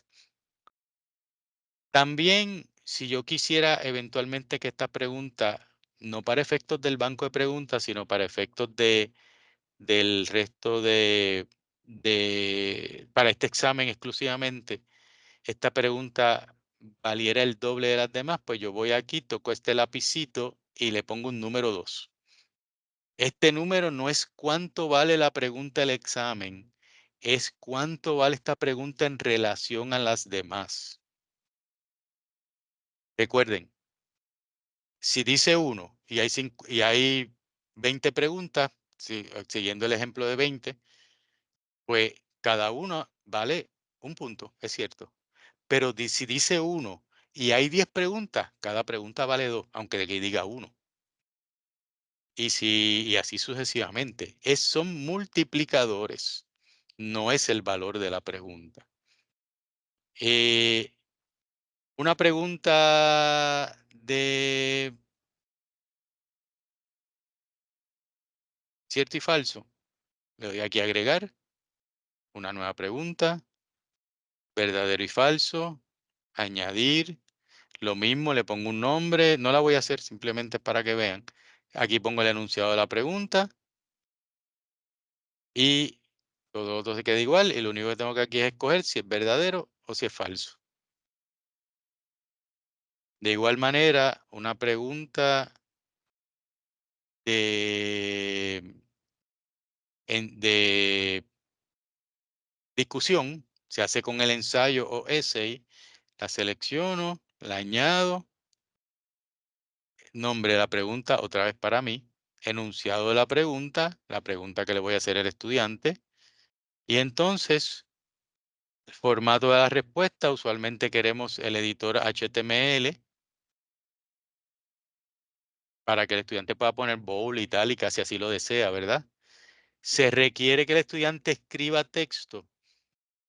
También, si yo quisiera eventualmente que esta pregunta, no para efectos del banco de preguntas, sino para efectos del resto para este examen exclusivamente, esta pregunta valiera el doble de las demás, pues yo voy aquí, toco este lapicito y le pongo un número 2. Este número no es cuánto vale la pregunta del examen, es cuánto vale esta pregunta en relación a las demás. Recuerden, si dice 1 y hay 20 preguntas, siguiendo el ejemplo de 20, pues cada una vale un punto, es cierto. Pero si dice 1 y hay 10 preguntas, cada pregunta vale 2, aunque de que diga 1. Y así sucesivamente. Son multiplicadores, no es el valor de la pregunta. Eh, una pregunta de cierto y falso. Le doy aquí a agregar una nueva pregunta, verdadero y falso, añadir. Lo mismo, le pongo un nombre, no la voy a hacer simplemente para que vean. Aquí pongo el enunciado de la pregunta y todo lo otro se queda igual y lo único que tengo que aquí es escoger si es verdadero o si es falso. De igual manera, una pregunta de discusión, se hace con el ensayo o essay, la selecciono, la añado, nombre de la pregunta otra vez para mí, enunciado de la pregunta que le voy a hacer al estudiante, y entonces el formato de la respuesta, usualmente queremos el editor HTML para que el estudiante pueda poner bold, itálica, si así lo desea, ¿verdad? Se requiere que el estudiante escriba texto.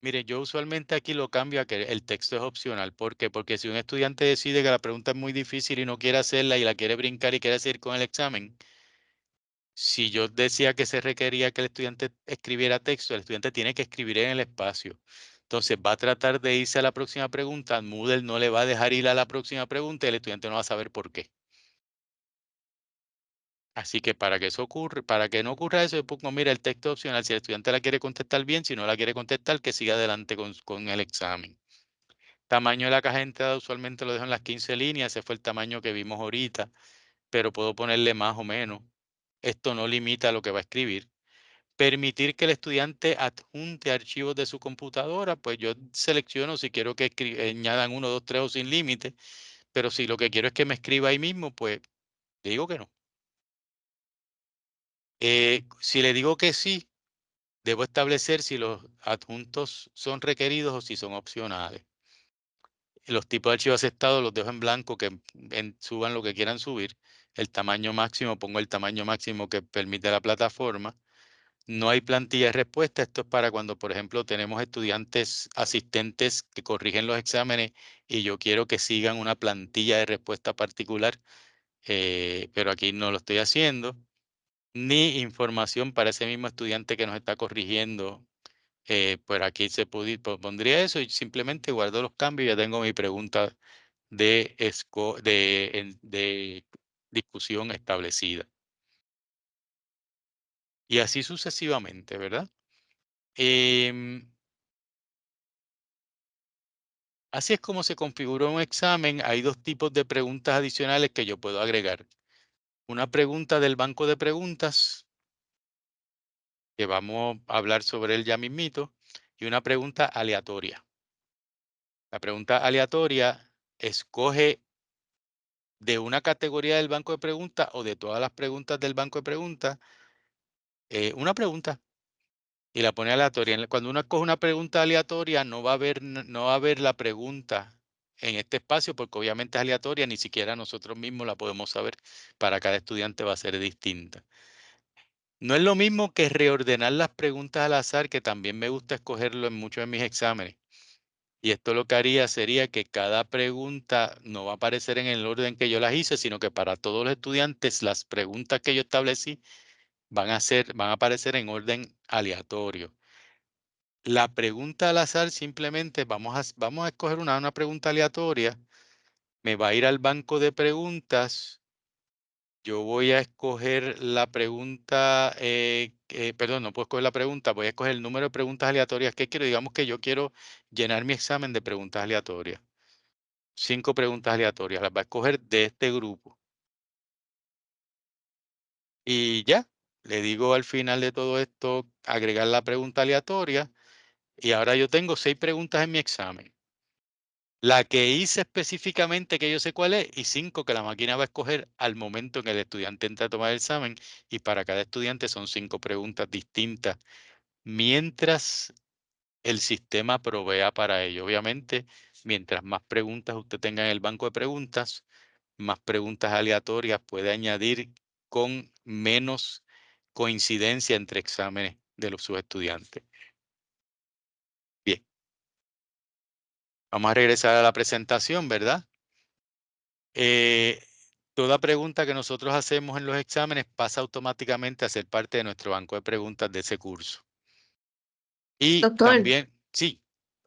Mire, yo usualmente aquí lo cambio a que el texto es opcional. ¿Por qué? Porque si un estudiante decide que la pregunta es muy difícil y no quiere hacerla y la quiere brincar y quiere seguir con el examen, si yo decía que se requería que el estudiante escribiera texto, el estudiante tiene que escribir en el espacio. Entonces va a tratar de irse a la próxima pregunta, Moodle no le va a dejar ir a la próxima pregunta y el estudiante no va a saber por qué. Así que para que eso ocurra, para que no ocurra eso, yo pongo, mira, el texto opcional, si el estudiante la quiere contestar bien, si no la quiere contestar, que siga adelante con el examen. Tamaño de la caja de entrada usualmente lo dejo en las 15 líneas, ese fue el tamaño que vimos ahorita, pero puedo ponerle más o menos. Esto no limita lo que va a escribir. Permitir que el estudiante adjunte archivos de su computadora, pues yo selecciono si quiero que añadan 1, 2, 3 o sin límite, pero si lo que quiero es que me escriba ahí mismo, pues digo que no. Si le digo que sí, debo establecer si los adjuntos son requeridos o si son opcionales. Los tipos de archivos aceptados los dejo en blanco, que suban lo que quieran subir. El tamaño máximo, pongo el tamaño máximo que permite la plataforma. No hay plantilla de respuesta. Esto es para cuando, por ejemplo, tenemos estudiantes asistentes que corrigen los exámenes y yo quiero que sigan una plantilla de respuesta particular, pero aquí no lo estoy haciendo. Ni información para ese mismo estudiante que nos está corrigiendo. Pues aquí pondría eso y simplemente guardo los cambios y ya tengo mi pregunta de discusión establecida. Y así sucesivamente, ¿verdad? Em, Así es como se configura un examen. Hay dos tipos de preguntas adicionales que yo puedo agregar. Una pregunta del banco de preguntas, que vamos a hablar sobre él ya mismito, y una pregunta aleatoria. La pregunta aleatoria escoge de una categoría del banco de preguntas o de todas las preguntas del banco de preguntas, una pregunta y la pone aleatoria. Cuando uno escoge una pregunta aleatoria, no va a haber, no va a haber la pregunta en este espacio porque obviamente es aleatoria, ni siquiera nosotros mismos la podemos saber. Para cada estudiante va a ser distinta. No es lo mismo que reordenar las preguntas al azar, que también me gusta escogerlo en muchos de mis exámenes. Y esto lo que haría sería que cada pregunta no va a aparecer en el orden que yo las hice, sino que para todos los estudiantes las preguntas que yo establecí van a aparecer en orden aleatorio. La pregunta al azar simplemente vamos a escoger una pregunta aleatoria, me va a ir al banco de preguntas, yo voy a escoger la pregunta, perdón, no puedo escoger la pregunta, voy a escoger el número de preguntas aleatorias que quiero. Digamos que yo quiero llenar mi examen de preguntas aleatorias. 5 preguntas aleatorias, las va a escoger de este grupo. Y ya, le digo al final de todo esto, agregar la pregunta aleatoria. Y ahora yo tengo 6 preguntas en mi examen. La que hice específicamente, que yo sé cuál es, y 5 que la máquina va a escoger al momento en que el estudiante entra a tomar el examen. Y para cada estudiante son 5 preguntas distintas, mientras el sistema provea para ello. Obviamente, mientras más preguntas usted tenga en el banco de preguntas, más preguntas aleatorias puede añadir con menos coincidencia entre exámenes de sus estudiantes. Bien, vamos a regresar a la presentación, ¿verdad? Eh, Toda pregunta que nosotros hacemos en los exámenes pasa automáticamente a ser parte de nuestro banco de preguntas de ese curso. Y Doctor, también, sí,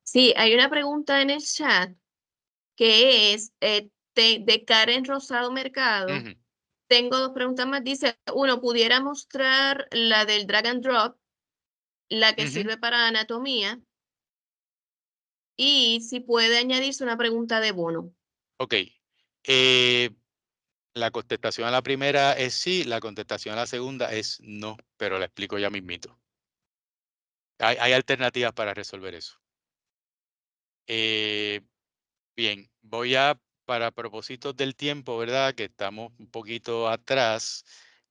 sí, hay una pregunta en el chat que es de Karen Rosado Mercado. ujú, Tengo dos preguntas más. Dice, uno, ¿pudiera mostrar la del drag and drop, la que ujú, sirve para anatomía? Y si puede añadirse una pregunta de bono. ok. Eh, la contestación a la primera es sí, la contestación a la segunda es no, pero la explico ya mismito. Hay alternativas para resolver eso. Eh, Bien, para propósitos del tiempo, ¿verdad? Que estamos un poquito atrás,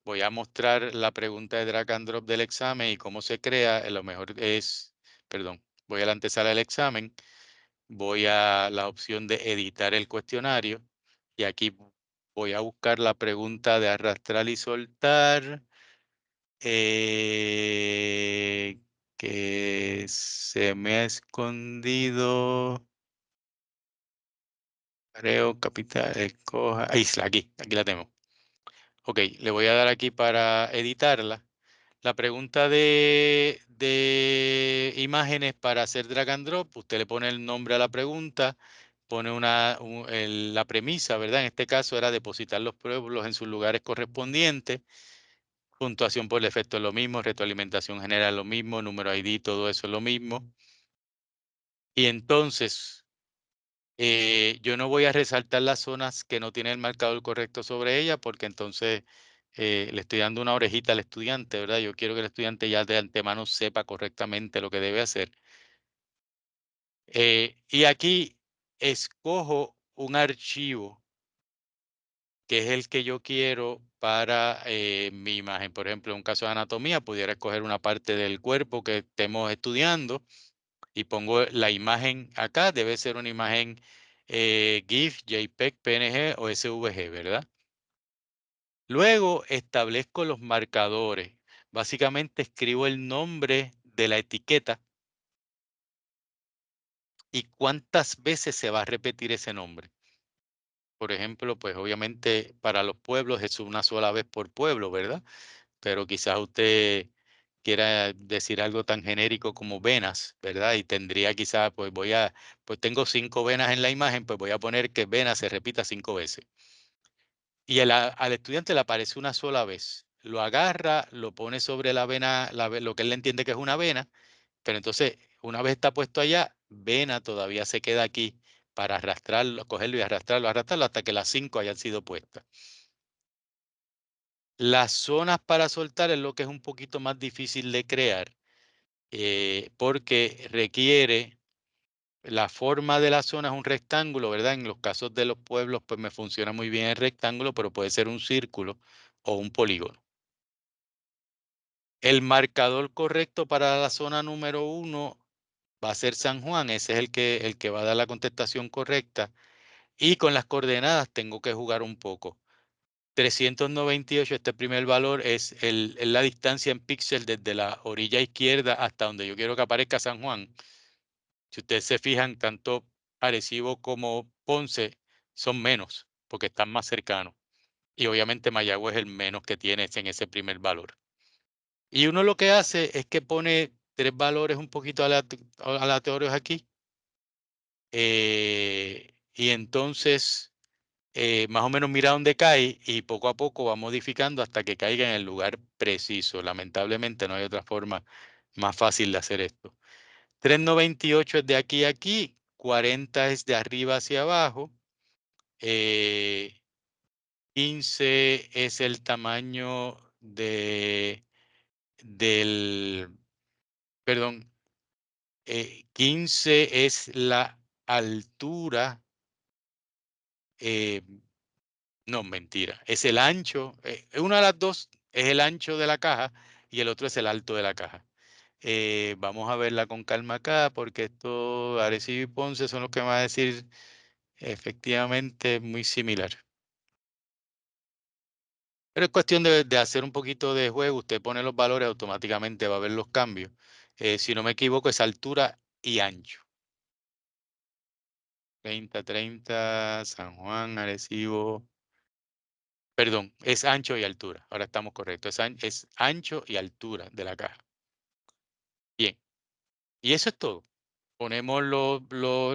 voy a mostrar la pregunta de drag and drop del examen y cómo se crea. Lo mejor es, perdón, voy a la antesala del examen, voy a la opción de editar el cuestionario y aquí voy a buscar la pregunta de arrastrar y soltar, que se me ha escondido. Creo, capital, escoja, isla, aquí la tengo. Ok, le voy a dar aquí para editarla. La pregunta de imágenes para hacer drag and drop, usted le pone el nombre a la pregunta, pone la premisa, ¿verdad? En este caso era depositar los pueblos en sus lugares correspondientes. Puntuación por defecto es lo mismo, retroalimentación general es lo mismo, número ID, todo eso es lo mismo. Y entonces, yo no voy a resaltar las zonas que no tienen el marcador correcto sobre ella, porque entonces le estoy dando una orejita al estudiante, ¿verdad? Yo quiero que el estudiante ya de antemano sepa correctamente lo que debe hacer. Y aquí escojo un archivo que es el que yo quiero para mi imagen. Por ejemplo, en un caso de anatomía, pudiera escoger una parte del cuerpo que estemos estudiando y pongo la imagen acá. Debe ser una imagen GIF, JPEG, PNG o SVG, ¿verdad? Luego establezco los marcadores. Básicamente escribo el nombre de la etiqueta y cuántas veces se va a repetir ese nombre. Por ejemplo, pues obviamente para los pueblos es una sola vez por pueblo, ¿verdad? Pero quizás usted quiera decir algo tan genérico como venas, ¿verdad? Y tendría quizás, pues tengo 5 venas en la imagen, pues voy a poner que venas se repita 5 veces. Y al estudiante le aparece una sola vez. Lo agarra, lo pone sobre la vena, lo que él entiende que es una vena, pero entonces, una vez está puesto allá, vena todavía se queda aquí para arrastrarlo, cogerlo y arrastrarlo, arrastrarlo hasta que las 5 hayan sido puestas. Las zonas para soltar es lo que es un poquito más difícil de crear, porque requiere, la forma de la zona es un rectángulo, ¿verdad? En los casos de los pueblos, pues me funciona muy bien el rectángulo, pero puede ser un círculo o un polígono. El marcador correcto para la zona número 1 va a ser San Juan, ese es el que va a dar la contestación correcta. Y con las coordenadas tengo que jugar un poco. 398, este primer valor, es la distancia en píxeles desde la orilla izquierda hasta donde yo quiero que aparezca San Juan. Si ustedes se fijan, tanto Arecibo como Ponce son menos, porque están más cercanos. Y obviamente Mayagüez es el menos que tiene en ese primer valor. Y uno lo que hace es que pone 3 valores un poquito aleatorios aquí. Y entonces más o menos mira dónde cae y poco a poco va modificando hasta que caiga en el lugar preciso. Lamentablemente no hay otra forma más fácil de hacer esto. 398 es de aquí a aquí, 40 es de arriba hacia abajo, 15 es el tamaño del, perdón, 15 es la altura, eh, no, mentira. Es el ancho. Una de las dos es el ancho de la caja y el otro es el alto de la caja. Vamos a verla con calma acá porque esto, Arecibo y Ponce son los que me van a decir efectivamente muy similar. Pero es cuestión de hacer un poquito de juego. Usted pone los valores, automáticamente va a ver los cambios. Si no me equivoco, es altura y ancho. 30, 30, San Juan, Arecibo. Perdón, es ancho y altura. Ahora estamos correctos. Es ancho y altura de la caja. Bien, y eso es todo. Ponemos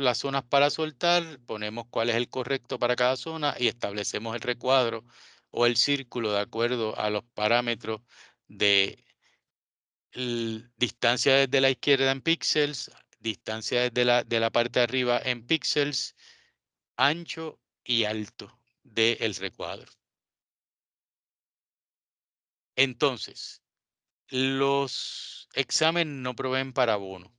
las zonas para soltar, ponemos cuál es el correcto para cada zona y establecemos el recuadro o el círculo de acuerdo a los parámetros de distancia desde la izquierda en píxeles, distancia de la parte de arriba en píxeles, ancho y alto del recuadro. Entonces, Los exámenes no proveen para bono.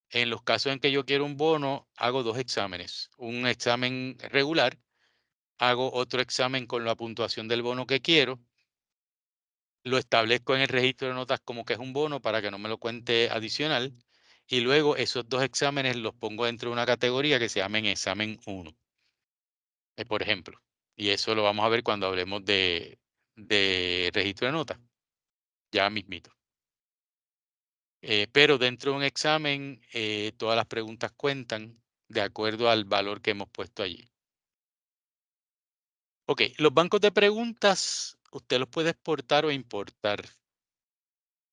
En los casos en que yo quiero un bono, hago 2 exámenes, un examen regular, hago otro examen con la puntuación del bono que quiero, lo establezco en el registro de notas como que es un bono para que no me lo cuente adicional, y luego esos 2 exámenes los pongo dentro de una categoría que se llama examen 1, por ejemplo. Y eso lo vamos a ver cuando hablemos de registro de notas, ya mismito. Pero dentro de un examen, todas las preguntas cuentan de acuerdo al valor que hemos puesto allí. Ok, los bancos de preguntas, usted los puede exportar o importar.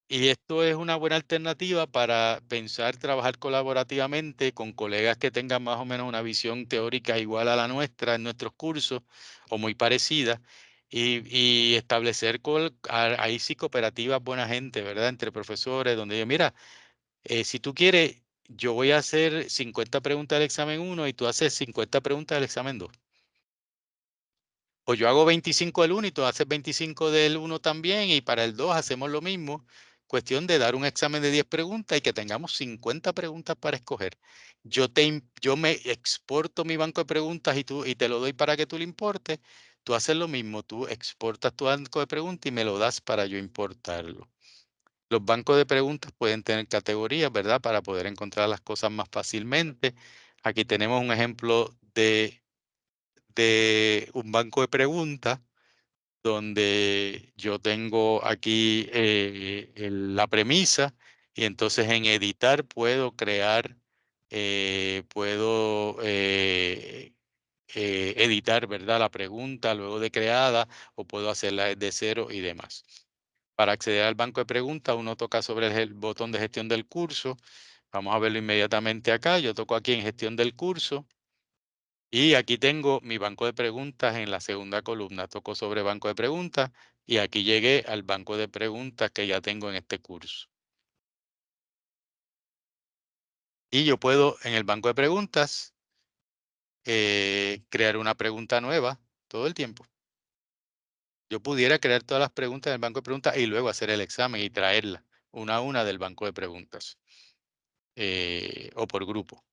Y esto es una buena alternativa para pensar, trabajar colaborativamente con colegas que tengan más o menos una visión teórica igual a la nuestra en nuestros cursos o muy parecida y establecer ahí sí cooperativas buena gente, ¿verdad? Entre profesores, donde yo, mira, si tú quieres, yo voy a hacer 50 preguntas del examen uno y tú haces 50 preguntas del examen 2. O yo hago 25 del uno y tú haces 25 del uno también y para el 2 hacemos lo mismo. Cuestión de dar un examen de 10 preguntas y que tengamos 50 preguntas para escoger. Yo me exporto mi banco de preguntas y te lo doy para que tú lo importes. Tú haces lo mismo, tú exportas tu banco de preguntas y me lo das para yo importarlo. Los bancos de preguntas pueden tener categorías, ¿verdad? Para poder encontrar las cosas más fácilmente. Aquí tenemos un ejemplo de un banco de preguntas donde yo tengo aquí la premisa y entonces en editar puedo crear, puedo editar, ¿verdad? La pregunta luego de creada o puedo hacerla desde cero y demás. Para acceder al banco de preguntas, uno toca sobre el botón de gestión del curso. Vamos a verlo inmediatamente acá. Yo toco aquí en gestión del curso. Y aquí tengo mi banco de preguntas en la segunda columna. Toco sobre banco de preguntas y aquí llegué al banco de preguntas que ya tengo en este curso. Y yo puedo en el banco de preguntas crear una pregunta nueva todo el tiempo. Yo pudiera crear todas las preguntas en el banco de preguntas y luego hacer el examen y traerlas una a una del banco de preguntas o por grupo.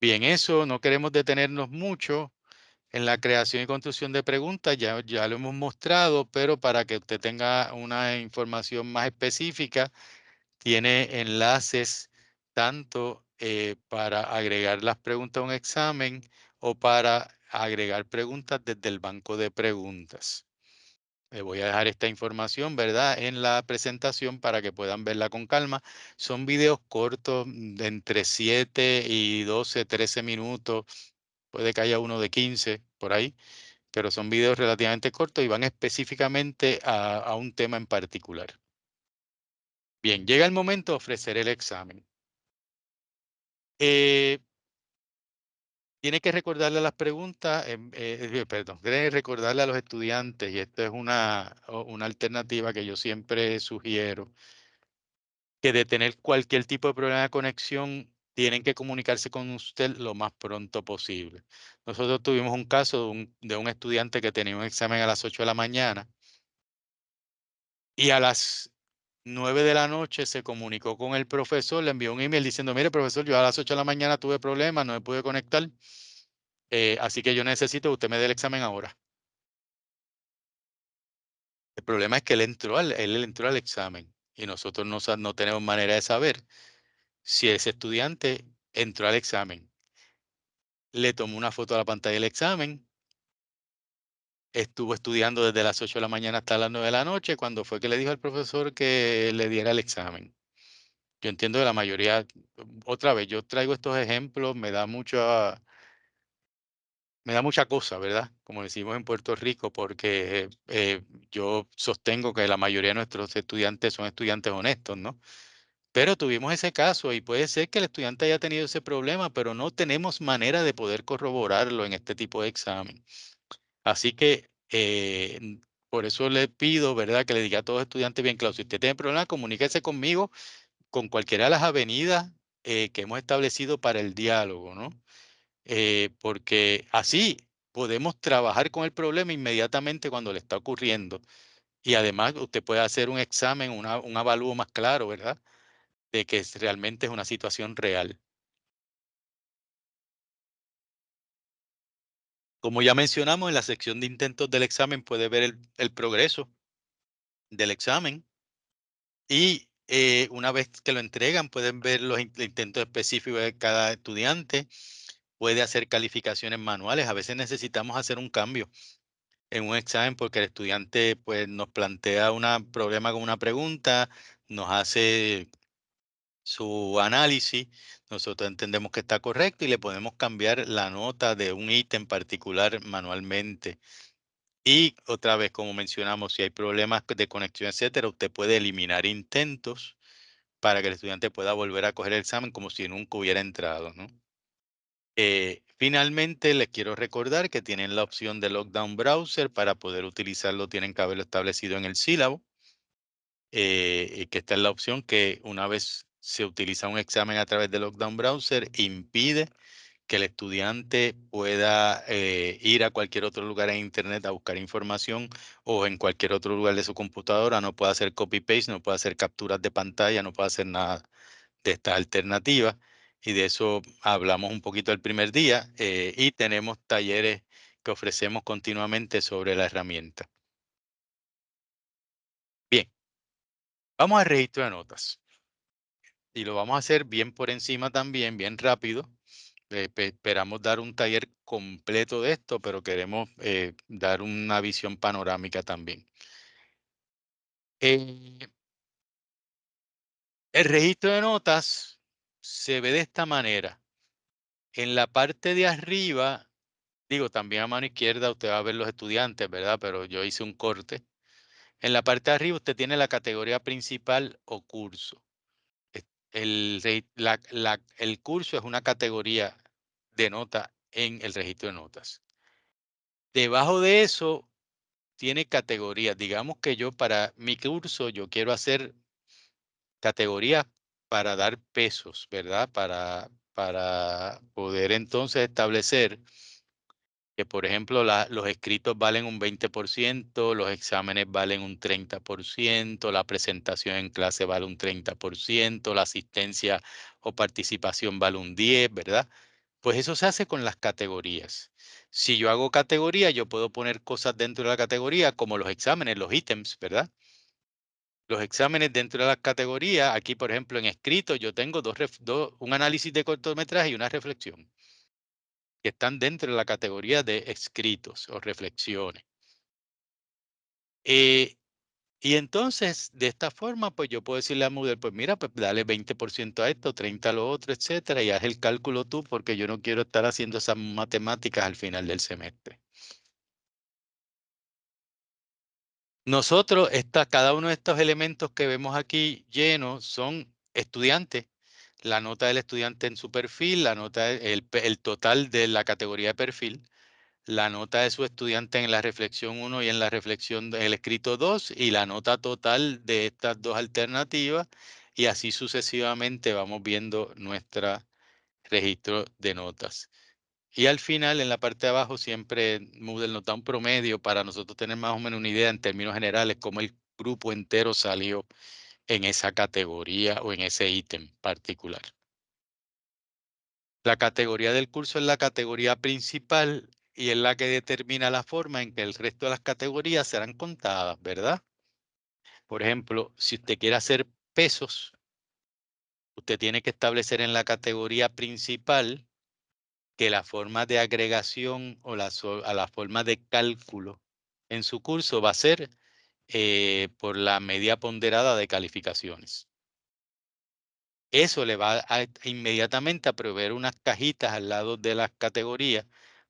Bien, eso no queremos detenernos mucho. En la creación y construcción de preguntas ya lo hemos mostrado, pero para que usted tenga una información más específica, tiene enlaces tanto para agregar las preguntas a un examen o para agregar preguntas desde el banco de preguntas. Le voy a dejar esta información, ¿verdad? En la presentación para que puedan verla con calma. Son videos cortos de entre 7 y 12, 13 minutos. Puede que haya uno de 15 por ahí, pero son videos relativamente cortos y van específicamente a un tema en particular. Bien, llega el momento de ofrecer el examen. Eh, tiene que recordarle a las preguntas, perdón, tiene que recordarle a los estudiantes, y esto es una alternativa que yo siempre sugiero, que de tener cualquier tipo de problema de conexión, tienen que comunicarse con usted lo más pronto posible. Nosotros tuvimos un caso de un estudiante que tenía un examen a las 8 de la mañana y a las 9 de la noche se comunicó con el profesor, le envió un email diciendo, mire, profesor, yo a las 8 de la mañana tuve problemas, no me pude conectar, así que yo necesito que usted me dé el examen ahora. El problema es que él entró al examen y nosotros no tenemos manera de saber si ese estudiante entró al examen. Le tomó una foto a la pantalla del examen, estuvo estudiando desde las 8 de la mañana hasta las 9 de la noche, cuando fue que le dijo al profesor que le diera el examen. Yo entiendo que la mayoría, otra vez, yo traigo estos ejemplos, me da mucha cosa, ¿verdad? Como decimos en Puerto Rico, porque yo sostengo que la mayoría de nuestros estudiantes son estudiantes honestos, ¿no? Pero tuvimos ese caso y puede ser que el estudiante haya tenido ese problema, pero no tenemos manera de poder corroborarlo en este tipo de examen. Así que por eso le pido, ¿verdad? Que le diga a todos los estudiantes bien claro, si usted tiene problemas, comuníquese conmigo con cualquiera de las avenidas que hemos establecido para el diálogo, ¿no? Porque así podemos trabajar con el problema inmediatamente cuando le está ocurriendo Y además usted puede hacer un examen, un avalúo más claro, ¿verdad? De que realmente es una situación real. Como ya mencionamos, en la sección de intentos del examen puede ver el progreso del examen y una vez que lo entregan pueden ver los intentos específicos de cada estudiante, puede hacer calificaciones manuales. A veces necesitamos hacer un cambio en un examen porque el estudiante pues, nos plantea un problema con una pregunta, nos hace su análisis, nosotros entendemos que está correcto y le podemos cambiar la nota de un ítem particular manualmente. Y otra vez, como mencionamos, si hay problemas de conexión, etcétera, usted puede eliminar intentos para que el estudiante pueda volver a coger el examen como si nunca hubiera entrado, ¿no? Finalmente, les quiero recordar que tienen la opción de Lockdown Browser para poder utilizarlo, tienen que haberlo establecido en el sílabo, y que esta es la opción que una vez se utiliza un examen a través de Lockdown Browser, impide que el estudiante pueda ir a cualquier otro lugar en Internet a buscar información o en cualquier otro lugar de su computadora, no puede hacer copy-paste, no puede hacer capturas de pantalla, no puede hacer nada de estas alternativas. Y de eso hablamos un poquito el primer día y tenemos talleres que ofrecemos continuamente sobre la herramienta. Bien, vamos al registro de notas y lo vamos a hacer bien por encima también, bien rápido. Esperamos dar un taller completo de esto, pero queremos dar una visión panorámica también. Eh, el registro de notas se ve de esta manera. En la parte de arriba, digo, también a mano izquierda usted va a ver los estudiantes, ¿verdad? Pero yo hice un corte. En la parte de arriba usted tiene la categoría principal o curso. El curso es una categoría de nota en el registro de notas. Debajo de eso tiene categorías. Digamos que yo para mi curso, yo quiero hacer categorías para dar pesos, ¿verdad? Para poder entonces establecer que, por ejemplo, los escritos valen un 20%, los exámenes valen un 30%, la presentación en clase vale un 30%, la asistencia o participación vale un 10%, ¿verdad? Pues eso se hace con las categorías. Si yo hago categoría, yo puedo poner cosas dentro de la categoría, como los exámenes, los ítems, ¿verdad? Los exámenes dentro de las categorías, aquí por ejemplo en escrito, yo tengo un análisis de cortometraje y una reflexión, que están dentro de la categoría de escritos o reflexiones. Eh, y entonces, de esta forma, pues yo puedo decirle a Moodle, pues mira, pues dale 20% a esto, 30 a lo otro, etcétera, y haz el cálculo tú, porque yo no quiero estar haciendo esas matemáticas al final del semestre. Nosotros, cada uno de estos elementos que vemos aquí llenos son estudiantes. La nota del estudiante en su perfil, la nota, el total de la categoría de perfil, la nota de su estudiante en la reflexión uno y en la reflexión el escrito 2 y la nota total de estas dos alternativas y así sucesivamente vamos viendo nuestro registro de notas. Y al final, en la parte de abajo, siempre Moodle nos da un promedio para nosotros tener más o menos una idea en términos generales cómo el grupo entero salió en esa categoría o en ese ítem particular. La categoría del curso es la categoría principal y es la que determina la forma en que el resto de las categorías serán contadas, ¿verdad? Por ejemplo, si usted quiere hacer pesos, usted tiene que establecer en la categoría principal que la forma de agregación o a la forma de cálculo en su curso va a ser por la media ponderada de calificaciones. Eso le va inmediatamente a proveer unas cajitas al lado de las categorías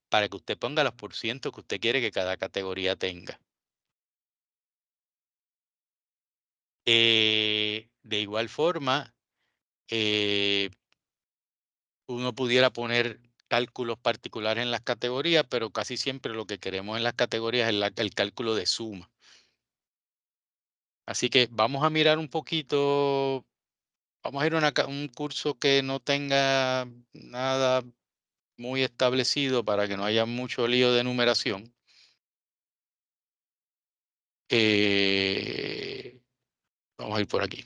para que usted ponga los porcientos que usted quiere que cada categoría tenga. De igual forma, eh, uno pudiera poner cálculos particulares en las categorías, pero casi siempre lo que queremos en las categorías es el cálculo de suma. Así que vamos a mirar un poquito, vamos a ir a un curso que no tenga nada muy establecido para que no haya mucho lío de numeración. Vamos a ir por aquí.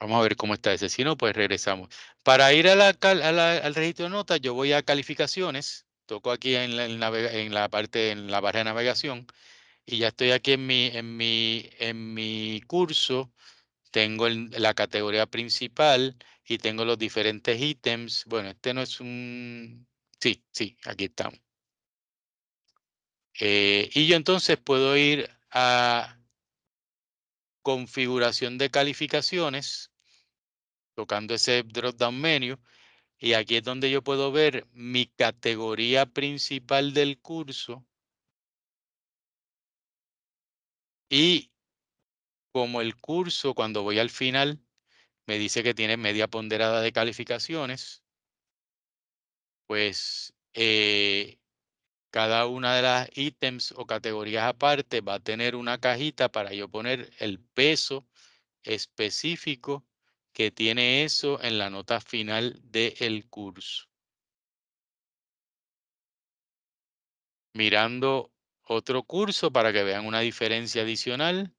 Vamos a ver cómo está ese. Si no, pues regresamos. Para ir a al registro de notas, yo voy a calificaciones. Toco aquí en en la parte, en la barra de navegación. Y ya estoy aquí en mi curso. Tengo la categoría principal y tengo los diferentes ítems. Bueno, este no es un... Sí, sí, aquí estamos. Y yo entonces puedo ir a configuración de calificaciones, tocando ese drop-down menu, y aquí es donde yo puedo ver mi categoría principal del curso y como el curso, cuando voy al final, me dice que tiene media ponderada de calificaciones, pues cada una de las ítems o categorías aparte va a tener una cajita para yo poner el peso específico que tiene eso en la nota final del curso. Mirando otro curso para que vean una diferencia adicional.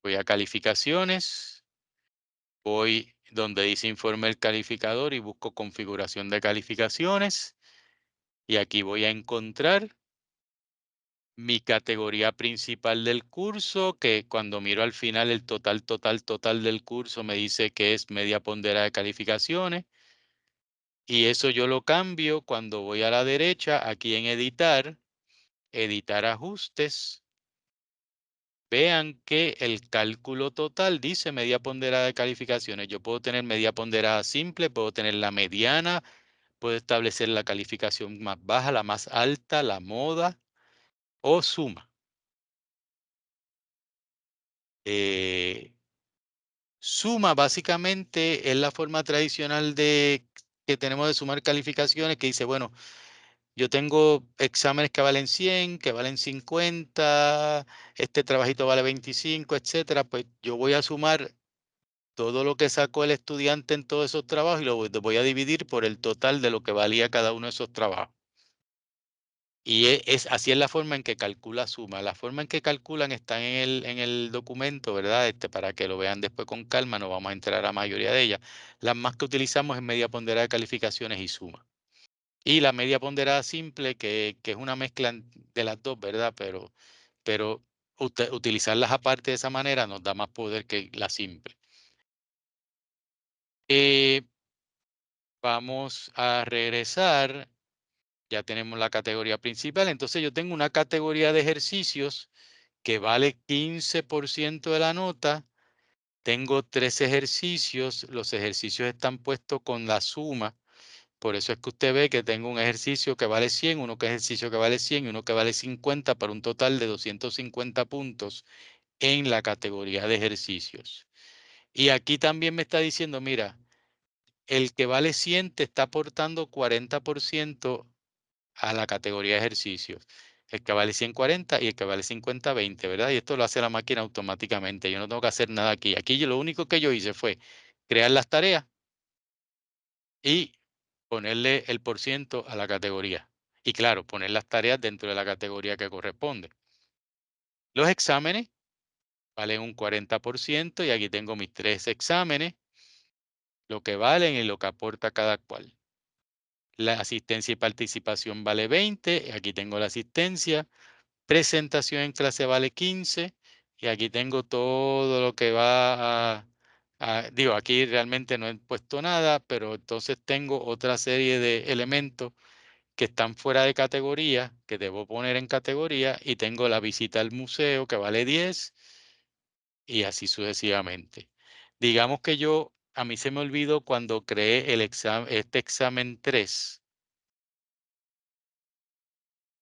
Voy a calificaciones, voy donde dice informe el calificador y busco configuración de calificaciones. Y aquí voy a encontrar mi categoría principal del curso, que cuando miro al final el total del curso me dice que es media ponderada de calificaciones. Y eso yo lo cambio cuando voy a la derecha, aquí en editar, editar ajustes. Vean que el cálculo total dice media ponderada de calificaciones. Yo puedo tener media ponderada simple, puedo tener la mediana, puedo establecer la calificación más baja, la más alta, la moda o suma. Eh, Suma básicamente es la forma tradicional que tenemos de sumar calificaciones que dice, bueno, yo tengo exámenes que valen 100, que valen 50, este trabajito vale 25, etcétera. Pues yo voy a sumar todo lo que sacó el estudiante en todos esos trabajos y lo voy a dividir por el total de lo que valía cada uno de esos trabajos. Y así es la forma en que calcula suma. La forma en que calculan está en el documento, ¿verdad? Para que lo vean después con calma, no vamos a entrar a la mayoría de ellas. Las más que utilizamos es media ponderada de calificaciones y suma. Y la media ponderada simple, que es una mezcla de las dos, ¿verdad? Pero utilizarlas aparte de esa manera nos da más poder que la simple. Eh, Vamos a regresar. Ya tenemos la categoría principal. Entonces yo tengo una categoría de ejercicios que vale 15% de la nota. Tengo 3 ejercicios. Los ejercicios están puestos con la suma. Por eso es que usted ve que tengo un ejercicio que vale 100, uno que ejercicio que vale 100 y uno que vale 50 para un total de 250 puntos en la categoría de ejercicios. Y aquí también me está diciendo, mira, el que vale 100 te está aportando 40% a la categoría de ejercicios. El que vale 140 y el que vale 50, 20, ¿verdad? Y esto lo hace la máquina automáticamente. Yo no tengo que hacer nada aquí. Aquí lo único que yo hice fue crear las tareas y ponerle el por ciento a la categoría. Y claro, poner las tareas dentro de la categoría que corresponde. Los exámenes valen un 40% y aquí tengo mis 3 exámenes, lo que valen y lo que aporta cada cual. La asistencia y participación vale 20, aquí tengo la asistencia. Presentación en clase vale 15 y aquí tengo todo lo que va digo, aquí realmente no he puesto nada, pero entonces tengo otra serie de elementos que están fuera de categoría, que debo poner en categoría, y tengo la visita al museo que vale 10 y así sucesivamente. Digamos que a mí se me olvidó cuando creé este examen 3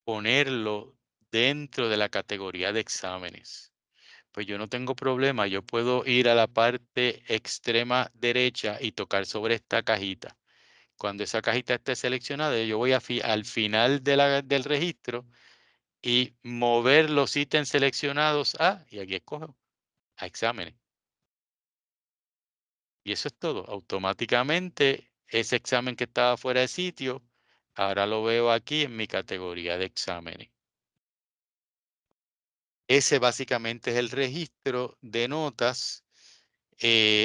ponerlo dentro de la categoría de exámenes. Pues yo no tengo problema, yo puedo ir a la parte extrema derecha y tocar sobre esta cajita. Cuando esa cajita esté seleccionada, yo voy al final del registro y mover los ítems seleccionados y aquí escojo a exámenes. Y eso es todo. Automáticamente ese examen que estaba fuera de sitio Ahora lo veo aquí en mi categoría de exámenes. Ese básicamente es el registro de notas.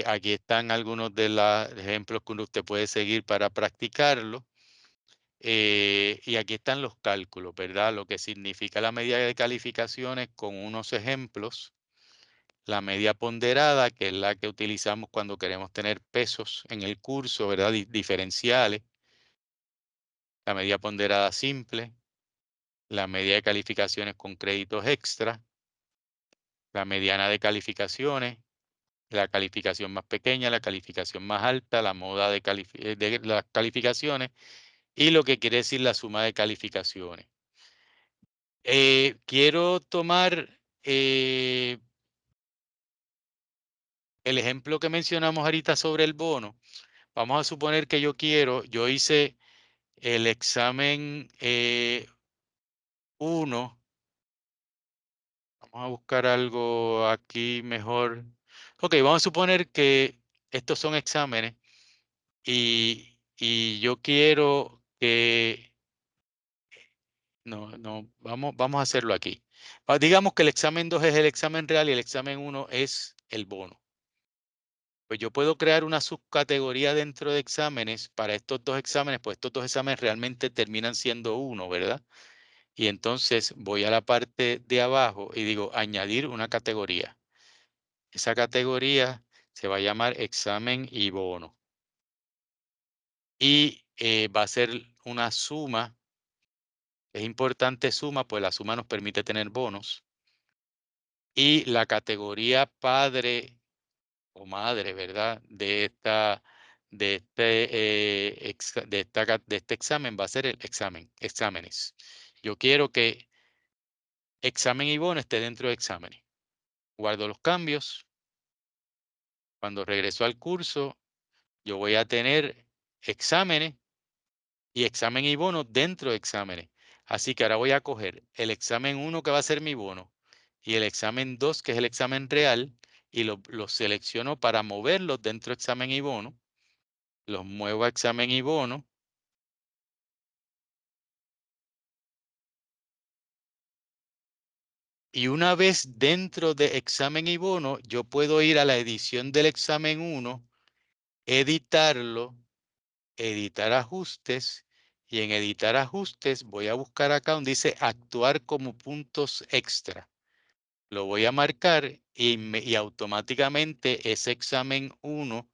Aquí están algunos de los ejemplos que usted puede seguir para practicarlo. Y aquí están los cálculos, ¿verdad? Lo que significa la medida de calificaciones con unos ejemplos. La media ponderada, que es la que utilizamos cuando queremos tener pesos en el curso, ¿verdad? Diferenciales. La media ponderada simple. La media de calificaciones con créditos extra. La mediana de calificaciones. La calificación más pequeña, la calificación más alta, la moda de las calificaciones y lo que quiere decir la suma de calificaciones. Quiero tomar el ejemplo que mencionamos ahorita sobre el bono. Vamos a suponer que yo hice el examen 1. Vamos a buscar algo aquí mejor. Ok, vamos a suponer que estos son exámenes y yo quiero que... No, no, vamos a hacerlo aquí. Digamos que el examen 2 es el examen real y el examen 1 es el bono. Pues yo puedo crear una subcategoría dentro de exámenes para estos dos exámenes, pues estos dos exámenes realmente terminan siendo uno, ¿verdad? Y entonces voy a la parte de abajo y digo añadir una categoría. Esa categoría se va a llamar examen y bono. Y va a ser una suma. Es importante suma, pues la suma nos permite tener bonos. Y la categoría padre o madre, ¿verdad? De este examen va a ser el exámenes. Yo quiero que examen y bono esté dentro de exámenes. Guardo los cambios. Cuando regreso al curso, yo voy a tener exámenes y examen y bono dentro de exámenes. Así que ahora voy a coger el examen 1 que va a ser mi bono y el examen 2 que es el examen real y los selecciono para moverlos dentro de examen y bono. Los muevo a examen y bono. Y una vez dentro de examen y bono, yo puedo ir a la edición del examen 1, editarlo, editar ajustes, y en editar ajustes voy a buscar acá donde dice actuar como puntos extra. Lo voy a marcar y automáticamente ese examen 1,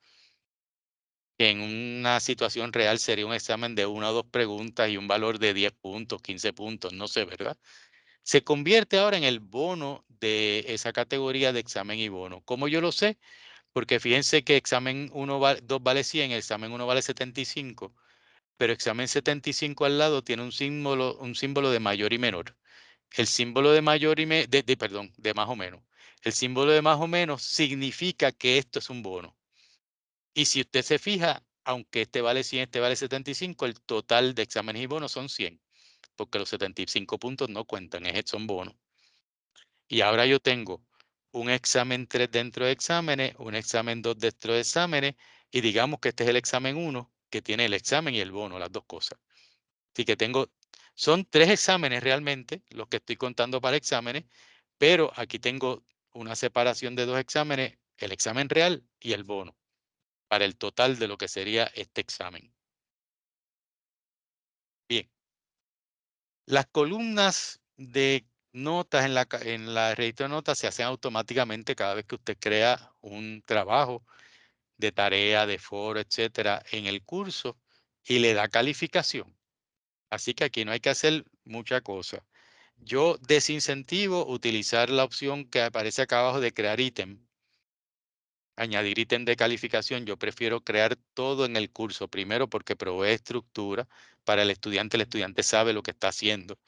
que en una situación real sería un examen de 1 o 2 preguntas y un valor de 10 puntos, 15 puntos, no sé, ¿verdad? Se convierte ahora en el bono de esa categoría de examen y bono. ¿Cómo yo lo sé? Porque fíjense que examen 2 vale 100, examen 1 vale 75, pero examen 75 al lado tiene un símbolo de mayor y menor. El símbolo de mayor y perdón, de más o menos. El símbolo de más o menos significa que esto es un bono. Y si usted se fija, aunque este vale 100, este vale 75, el total de exámenes y bonos son 100, porque los 75 puntos no cuentan, son bonos. Y ahora yo tengo un examen 3 dentro de exámenes, un examen 2 dentro de exámenes, y digamos que este es el examen 1, que tiene el examen y el bono, las dos cosas. Así que son 3 exámenes realmente, los que estoy contando para exámenes, pero aquí tengo una separación de 2 exámenes, el examen real y el bono, para el total de lo que sería este examen. Bien, las columnas de notas en la registro de notas se hacen automáticamente cada vez que usted crea un trabajo de tarea, de foro, etcétera, en el curso y le da calificación. Así que aquí no hay que hacer mucha cosa. Yo desincentivo utilizar la opción que aparece acá abajo de crear ítem, añadir ítem de calificación. Yo prefiero crear todo en el curso, primero porque provee estructura para el estudiante sabe lo que está haciendo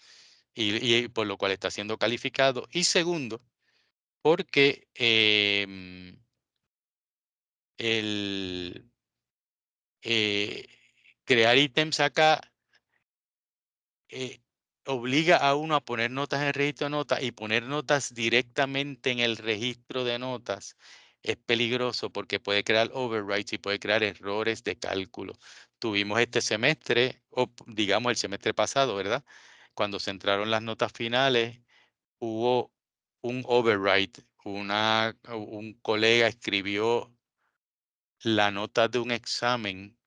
y por lo cual está siendo calificado. Y segundo, porque el eh, crear ítems acá eh, obliga a uno a poner notas en el registro de notas y poner notas directamente en el registro de notas. es peligroso porque puede crear overwrites y puede crear errores de cálculo. Tuvimos este semestre, o digamos el semestre pasado, ¿verdad? Cuando se entraron las notas finales, hubo un overwrite. Un colega escribió la nota de un examen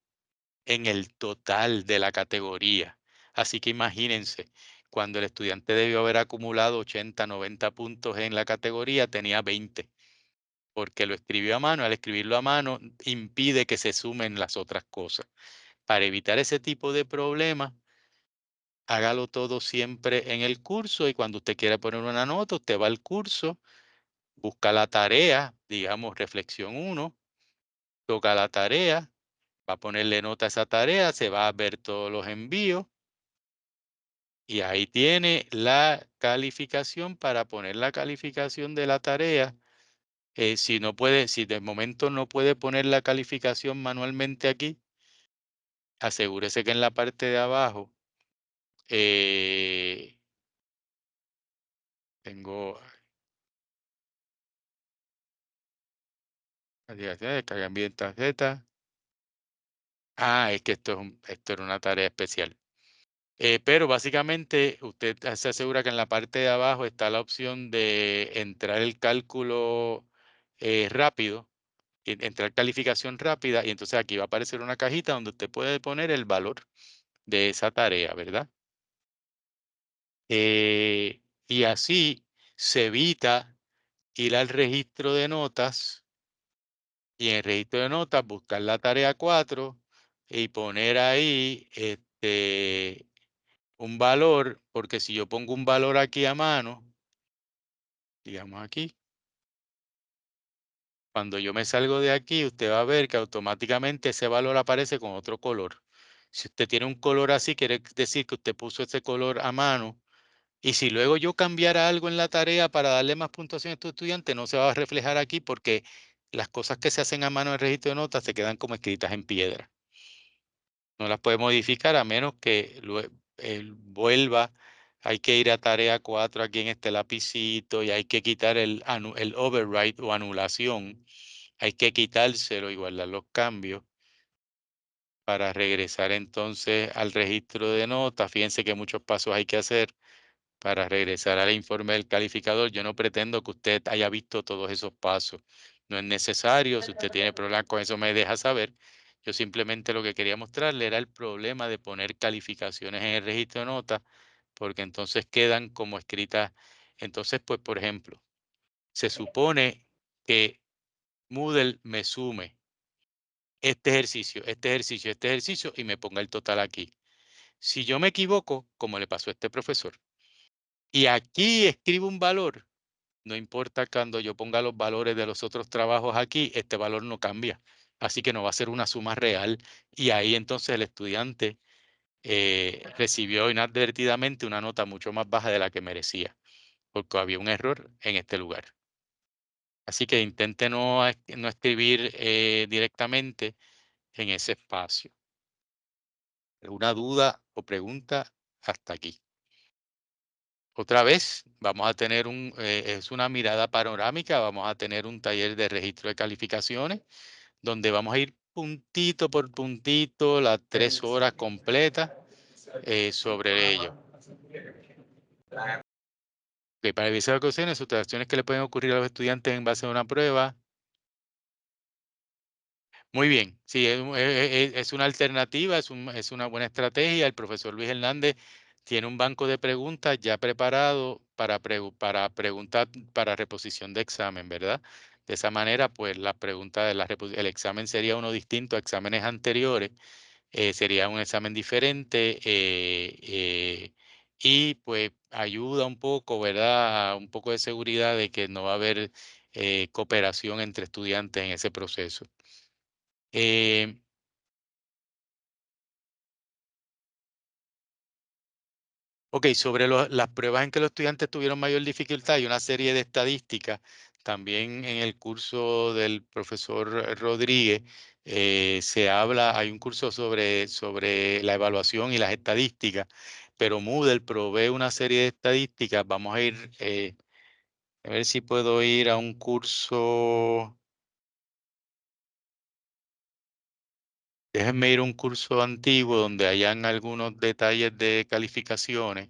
en el total de la categoría. Así que imagínense, cuando el estudiante debió haber acumulado 80, 90 puntos en la categoría, tenía 20, porque lo escribió a mano. Al escribirlo a mano, impide que se sumen las otras cosas. Para evitar ese tipo de problemas, hágalo todo siempre en el curso y cuando usted quiera poner una nota, usted va al curso, busca la tarea, digamos reflexión 1, toca la tarea, va a ponerle nota a esa tarea, se va a ver todos los envíos y ahí tiene la calificación para poner la calificación de la tarea. Si no puede, si de momento no puede poner la calificación manualmente aquí, asegúrese que en la parte de abajo eh, tengo descargan bien tarjeta. Ah, es que esto era una tarea especial. Pero básicamente usted se asegura que en la parte de abajo está la opción de entrar el cálculo rápido, entrar calificación rápida, y entonces aquí va a aparecer una cajita donde usted puede poner el valor de esa tarea, ¿verdad? Y así se evita ir al registro de notas y en el registro de notas buscar la tarea 4 y poner ahí un valor, porque si yo pongo un valor aquí a mano, digamos aquí, cuando yo me salgo de aquí, usted va a ver que automáticamente ese valor aparece con otro color. Si usted tiene un color así, quiere decir que usted puso ese color a mano. Y si luego yo cambiara algo en la tarea para darle más puntuación a estos estudiantes, no se va a reflejar aquí porque las cosas que se hacen a mano en el registro de notas se quedan como escritas en piedra. No las puede modificar a menos que él vuelva. Hay que ir a tarea 4 aquí en este lapicito y hay que quitar el override o anulación. Hay que quitárselo y guardar los cambios para regresar entonces al registro de notas. Fíjense que muchos pasos hay que hacer para regresar al informe del calificador. Yo no pretendo que usted haya visto todos esos pasos. No es necesario. Si usted tiene problemas con eso, me deja saber. Yo simplemente lo que quería mostrarle era el problema de poner calificaciones en el registro de notas, porque entonces quedan como escritas. Entonces, pues, por ejemplo, se supone que Moodle me sume este ejercicio y me ponga el total aquí. Si yo me equivoco, como le pasó a este profesor, y aquí escribo un valor, no importa cuando yo ponga los valores de los otros trabajos aquí, este valor no cambia. Así que no va a ser una suma real. Y ahí entonces el estudiante recibió inadvertidamente una nota mucho más baja de la que merecía, porque había un error en este lugar. Así que intente no escribir directamente en ese espacio. ¿Alguna duda o pregunta hasta aquí? Otra vez, vamos a tener es una mirada panorámica, vamos a tener un taller de registro de calificaciones, donde vamos a ir puntito por puntito, las 3 horas completas sobre ello. Ok, para evitar ocasiones, situaciones que le pueden ocurrir a los estudiantes en base a una prueba. Muy bien, sí, es una alternativa, es una buena estrategia. El profesor Luis Hernández tiene un banco de preguntas ya preparado para preguntar para reposición de examen, ¿verdad? De esa manera, pues la pregunta de el examen sería uno distinto a exámenes anteriores, sería un examen diferente y pues ayuda un poco, ¿verdad? A un poco de seguridad de que no va a haber cooperación entre estudiantes en ese proceso. Eh, ok, sobre las pruebas en que los estudiantes tuvieron mayor dificultad, hay una serie de estadísticas. También en el curso del profesor Rodríguez se habla, hay un curso sobre la evaluación y las estadísticas, pero Moodle provee una serie de estadísticas. Vamos a ir, a ver si puedo ir a un curso. Déjenme ir a un curso antiguo donde hayan algunos detalles de calificaciones.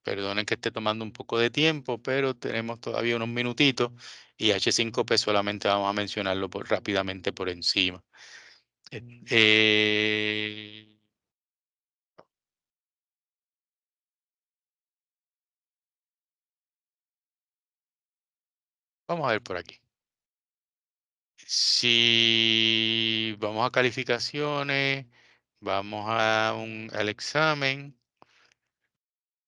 Perdonen que esté tomando un poco de tiempo, pero tenemos todavía unos minutitos y H5P solamente vamos a mencionarlo rápidamente por encima. Eh, Vamos a ver por aquí. Si vamos a calificaciones, vamos al examen.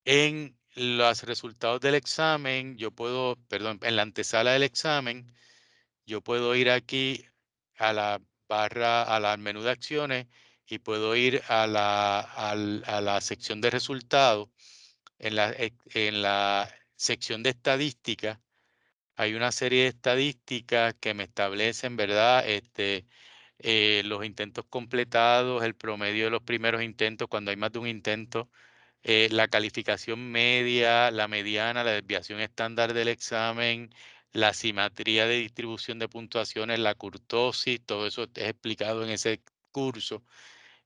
En los resultados del examen, yo puedo, perdón, en la antesala del examen, yo puedo ir aquí a la barra, al menú de acciones y puedo ir a la sección de resultados. En la sección de estadística hay una serie de estadísticas que me establecen, ¿verdad? Los intentos completados, el promedio de los primeros intentos, cuando hay más de un intento, la calificación media, la mediana, la desviación estándar del examen, la simetría de distribución de puntuaciones, la kurtosis, todo eso es explicado en ese curso,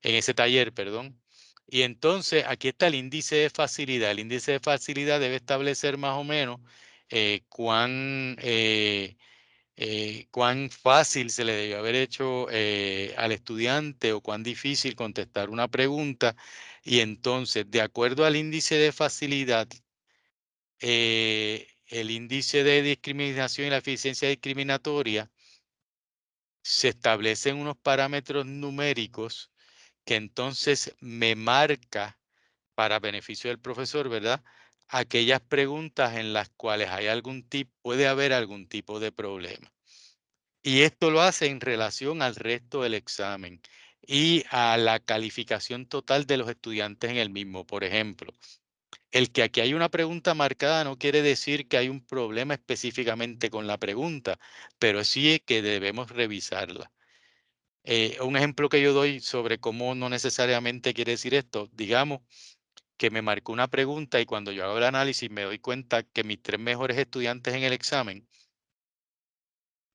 en ese taller, perdón. Y entonces aquí está el índice de facilidad. El índice de facilidad debe establecer más o menos eh, cuán, eh, cuán fácil se le debió haber hecho al estudiante o cuán difícil contestar una pregunta. Y entonces, de acuerdo al índice de facilidad, el índice de discriminación y la eficiencia discriminatoria, se establecen unos parámetros numéricos que entonces me marca para beneficio del profesor, ¿verdad? Aquellas preguntas en las cuales puede haber algún tipo de problema. Y esto lo hace en relación al resto del examen y a la calificación total de los estudiantes en el mismo. Por ejemplo, el que aquí hay una pregunta marcada no quiere decir que hay un problema específicamente con la pregunta, pero sí es que debemos revisarla. Un ejemplo que yo doy sobre cómo no necesariamente quiere decir esto, digamos que me marcó una pregunta y cuando yo hago el análisis me doy cuenta que mis 3 mejores estudiantes en el examen,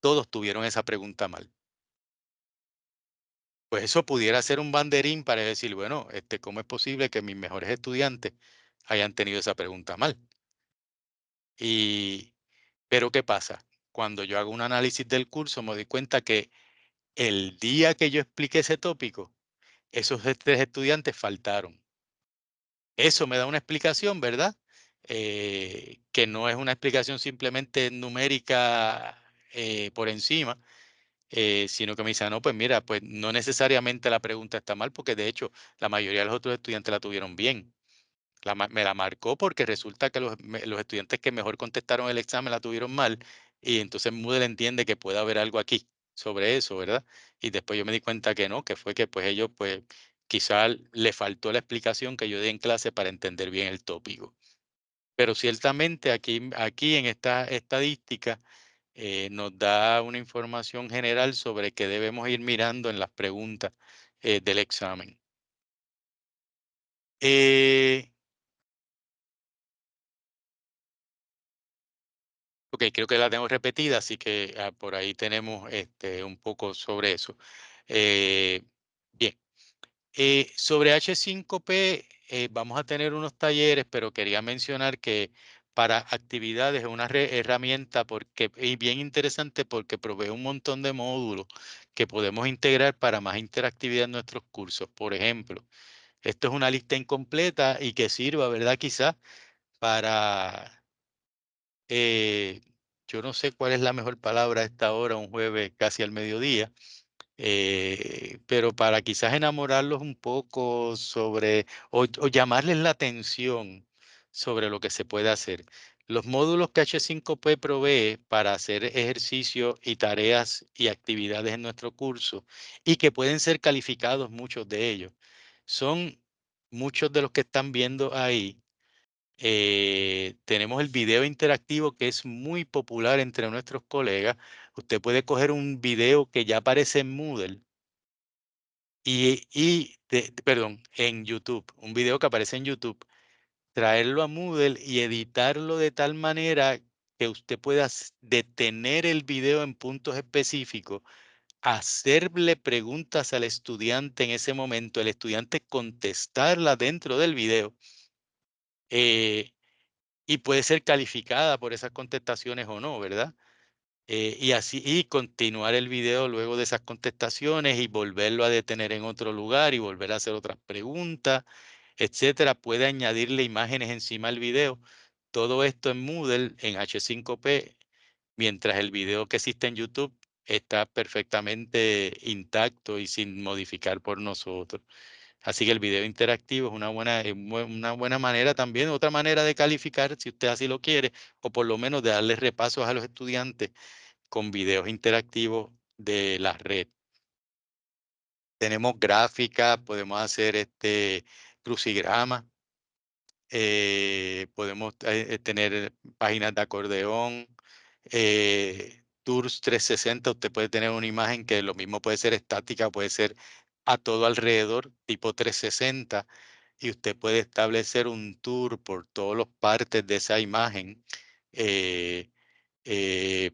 todos tuvieron esa pregunta mal. Pues eso pudiera ser un banderín para decir, bueno, ¿cómo es posible que mis mejores estudiantes hayan tenido esa pregunta mal? Y, pero ¿qué pasa? Cuando yo hago un análisis del curso, me doy cuenta que el día que yo expliqué ese tópico, esos 3 estudiantes faltaron. Eso me da una explicación, ¿verdad? Que no es una explicación simplemente numérica por encima, sino que me dice, no, pues mira, pues no necesariamente la pregunta está mal, porque de hecho la mayoría de los otros estudiantes la tuvieron bien. Me la marcó porque resulta que los estudiantes que mejor contestaron el examen la tuvieron mal y entonces Moodle entiende que puede haber algo aquí sobre eso, ¿verdad? Y después yo me di cuenta que no, que fue que pues ellos pues quizá le faltó la explicación que yo di en clase para entender bien el tópico. Pero ciertamente aquí en esta estadística nos da una información general sobre qué debemos ir mirando en las preguntas del examen. Eh, ok, creo que la tengo repetida, así que por ahí tenemos un poco sobre eso. Eh, bien, sobre H5P vamos a tener unos talleres, pero quería mencionar que para actividades es una herramienta y bien interesante porque provee un montón de módulos que podemos integrar para más interactividad en nuestros cursos. Por ejemplo, esto es una lista incompleta y que sirva, ¿verdad? Quizás para, eh, yo no sé cuál es la mejor palabra a esta hora, un jueves casi al mediodía, pero para quizás enamorarlos un poco o llamarles la atención sobre lo que se puede hacer. Los módulos que H5P provee para hacer ejercicios y tareas y actividades en nuestro curso y que pueden ser calificados muchos de ellos, son muchos de los que están viendo ahí. Tenemos el video interactivo que es muy popular entre nuestros colegas. Usted puede coger un video que ya aparece en Moodle perdón, en YouTube, un video que aparece en YouTube, traerlo a Moodle y editarlo de tal manera que usted pueda detener el video en puntos específicos, hacerle preguntas al estudiante en ese momento, el estudiante contestarla dentro del video, eh, y puede ser calificada por esas contestaciones o no, ¿verdad? Y así, y continuar el video luego de esas contestaciones y volverlo a detener en otro lugar y volver a hacer otras preguntas, etcétera. Puede añadirle imágenes encima al video. Todo esto en Moodle, en H5P, mientras el video que existe en YouTube está perfectamente intacto y sin modificar por nosotros. Así que el video interactivo es una buena manera también, otra manera de calificar, si usted así lo quiere, o por lo menos de darle repasos a los estudiantes con videos interactivos de la red. Tenemos gráficas, podemos hacer crucigramas, podemos tener páginas de acordeón, tours 360. Usted puede tener una imagen que lo mismo puede ser estática, puede ser a todo alrededor, tipo 360, y usted puede establecer un tour por todas las partes de esa imagen. eh, eh,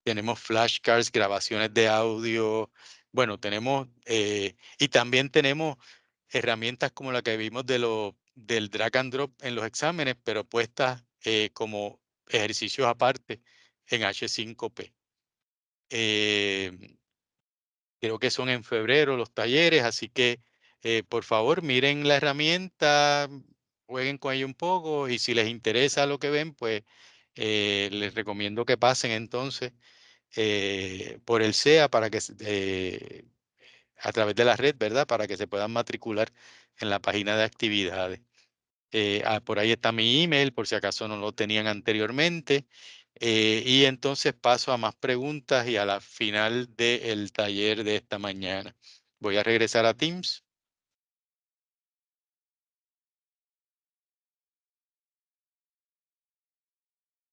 Tenemos flashcards, grabaciones de audio. Bueno, tenemos, y también tenemos herramientas como la que vimos del drag and drop en los exámenes, pero puestas como ejercicios aparte en H5P. Creo que son en febrero los talleres, así que por favor miren la herramienta, jueguen con ella un poco y si les interesa lo que ven, pues les recomiendo que pasen entonces por el SEA para que a través de la red, ¿verdad? Para que se puedan matricular en la página de actividades. Por ahí está mi email, por si acaso no lo tenían anteriormente. Y entonces paso a más preguntas y a la final del taller de esta mañana. Voy a regresar a Teams.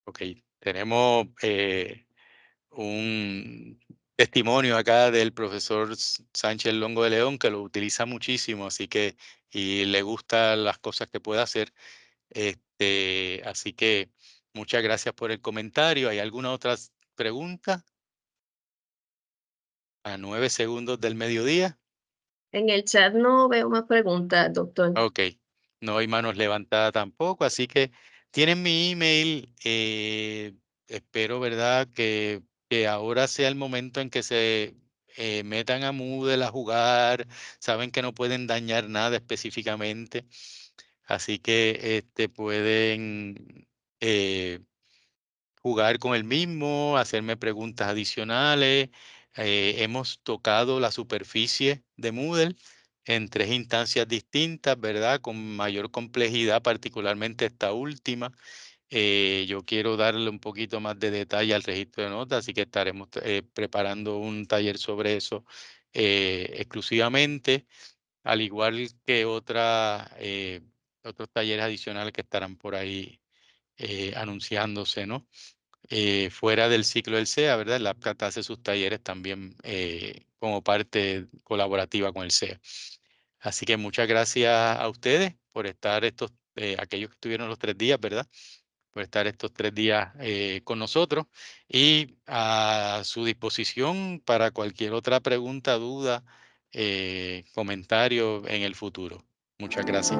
Ok, tenemos un testimonio acá del profesor Sánchez Longo de León, que lo utiliza muchísimo, así que, y le gustan las cosas que puede hacer. Así que muchas gracias por el comentario. ¿Hay alguna otra pregunta? A 9 segundos del mediodía. En el chat no veo más preguntas, doctor. Ok, no hay manos levantadas tampoco, así que tienen mi email. Espero, ¿verdad?, que ahora sea el momento en que se metan a Moodle a jugar. Saben que no pueden dañar nada específicamente, así que pueden jugar con el mismo, hacerme preguntas adicionales. Hemos tocado la superficie de Moodle en 3 instancias distintas, ¿verdad? Con mayor complejidad, particularmente esta última. Yo quiero darle un poquito más de detalle al registro de notas, así que estaremos preparando un taller sobre eso exclusivamente, al igual que otros talleres adicionales que estarán por ahí anunciándose, ¿no? Fuera del ciclo del SEA, ¿verdad? El LabCat hace sus talleres también como parte colaborativa con el SEA. Así que muchas gracias a ustedes por estar aquellos que estuvieron los 3 días, ¿verdad? Por estar estos 3 días con nosotros y a su disposición para cualquier otra pregunta, duda, comentario en el futuro. Muchas gracias.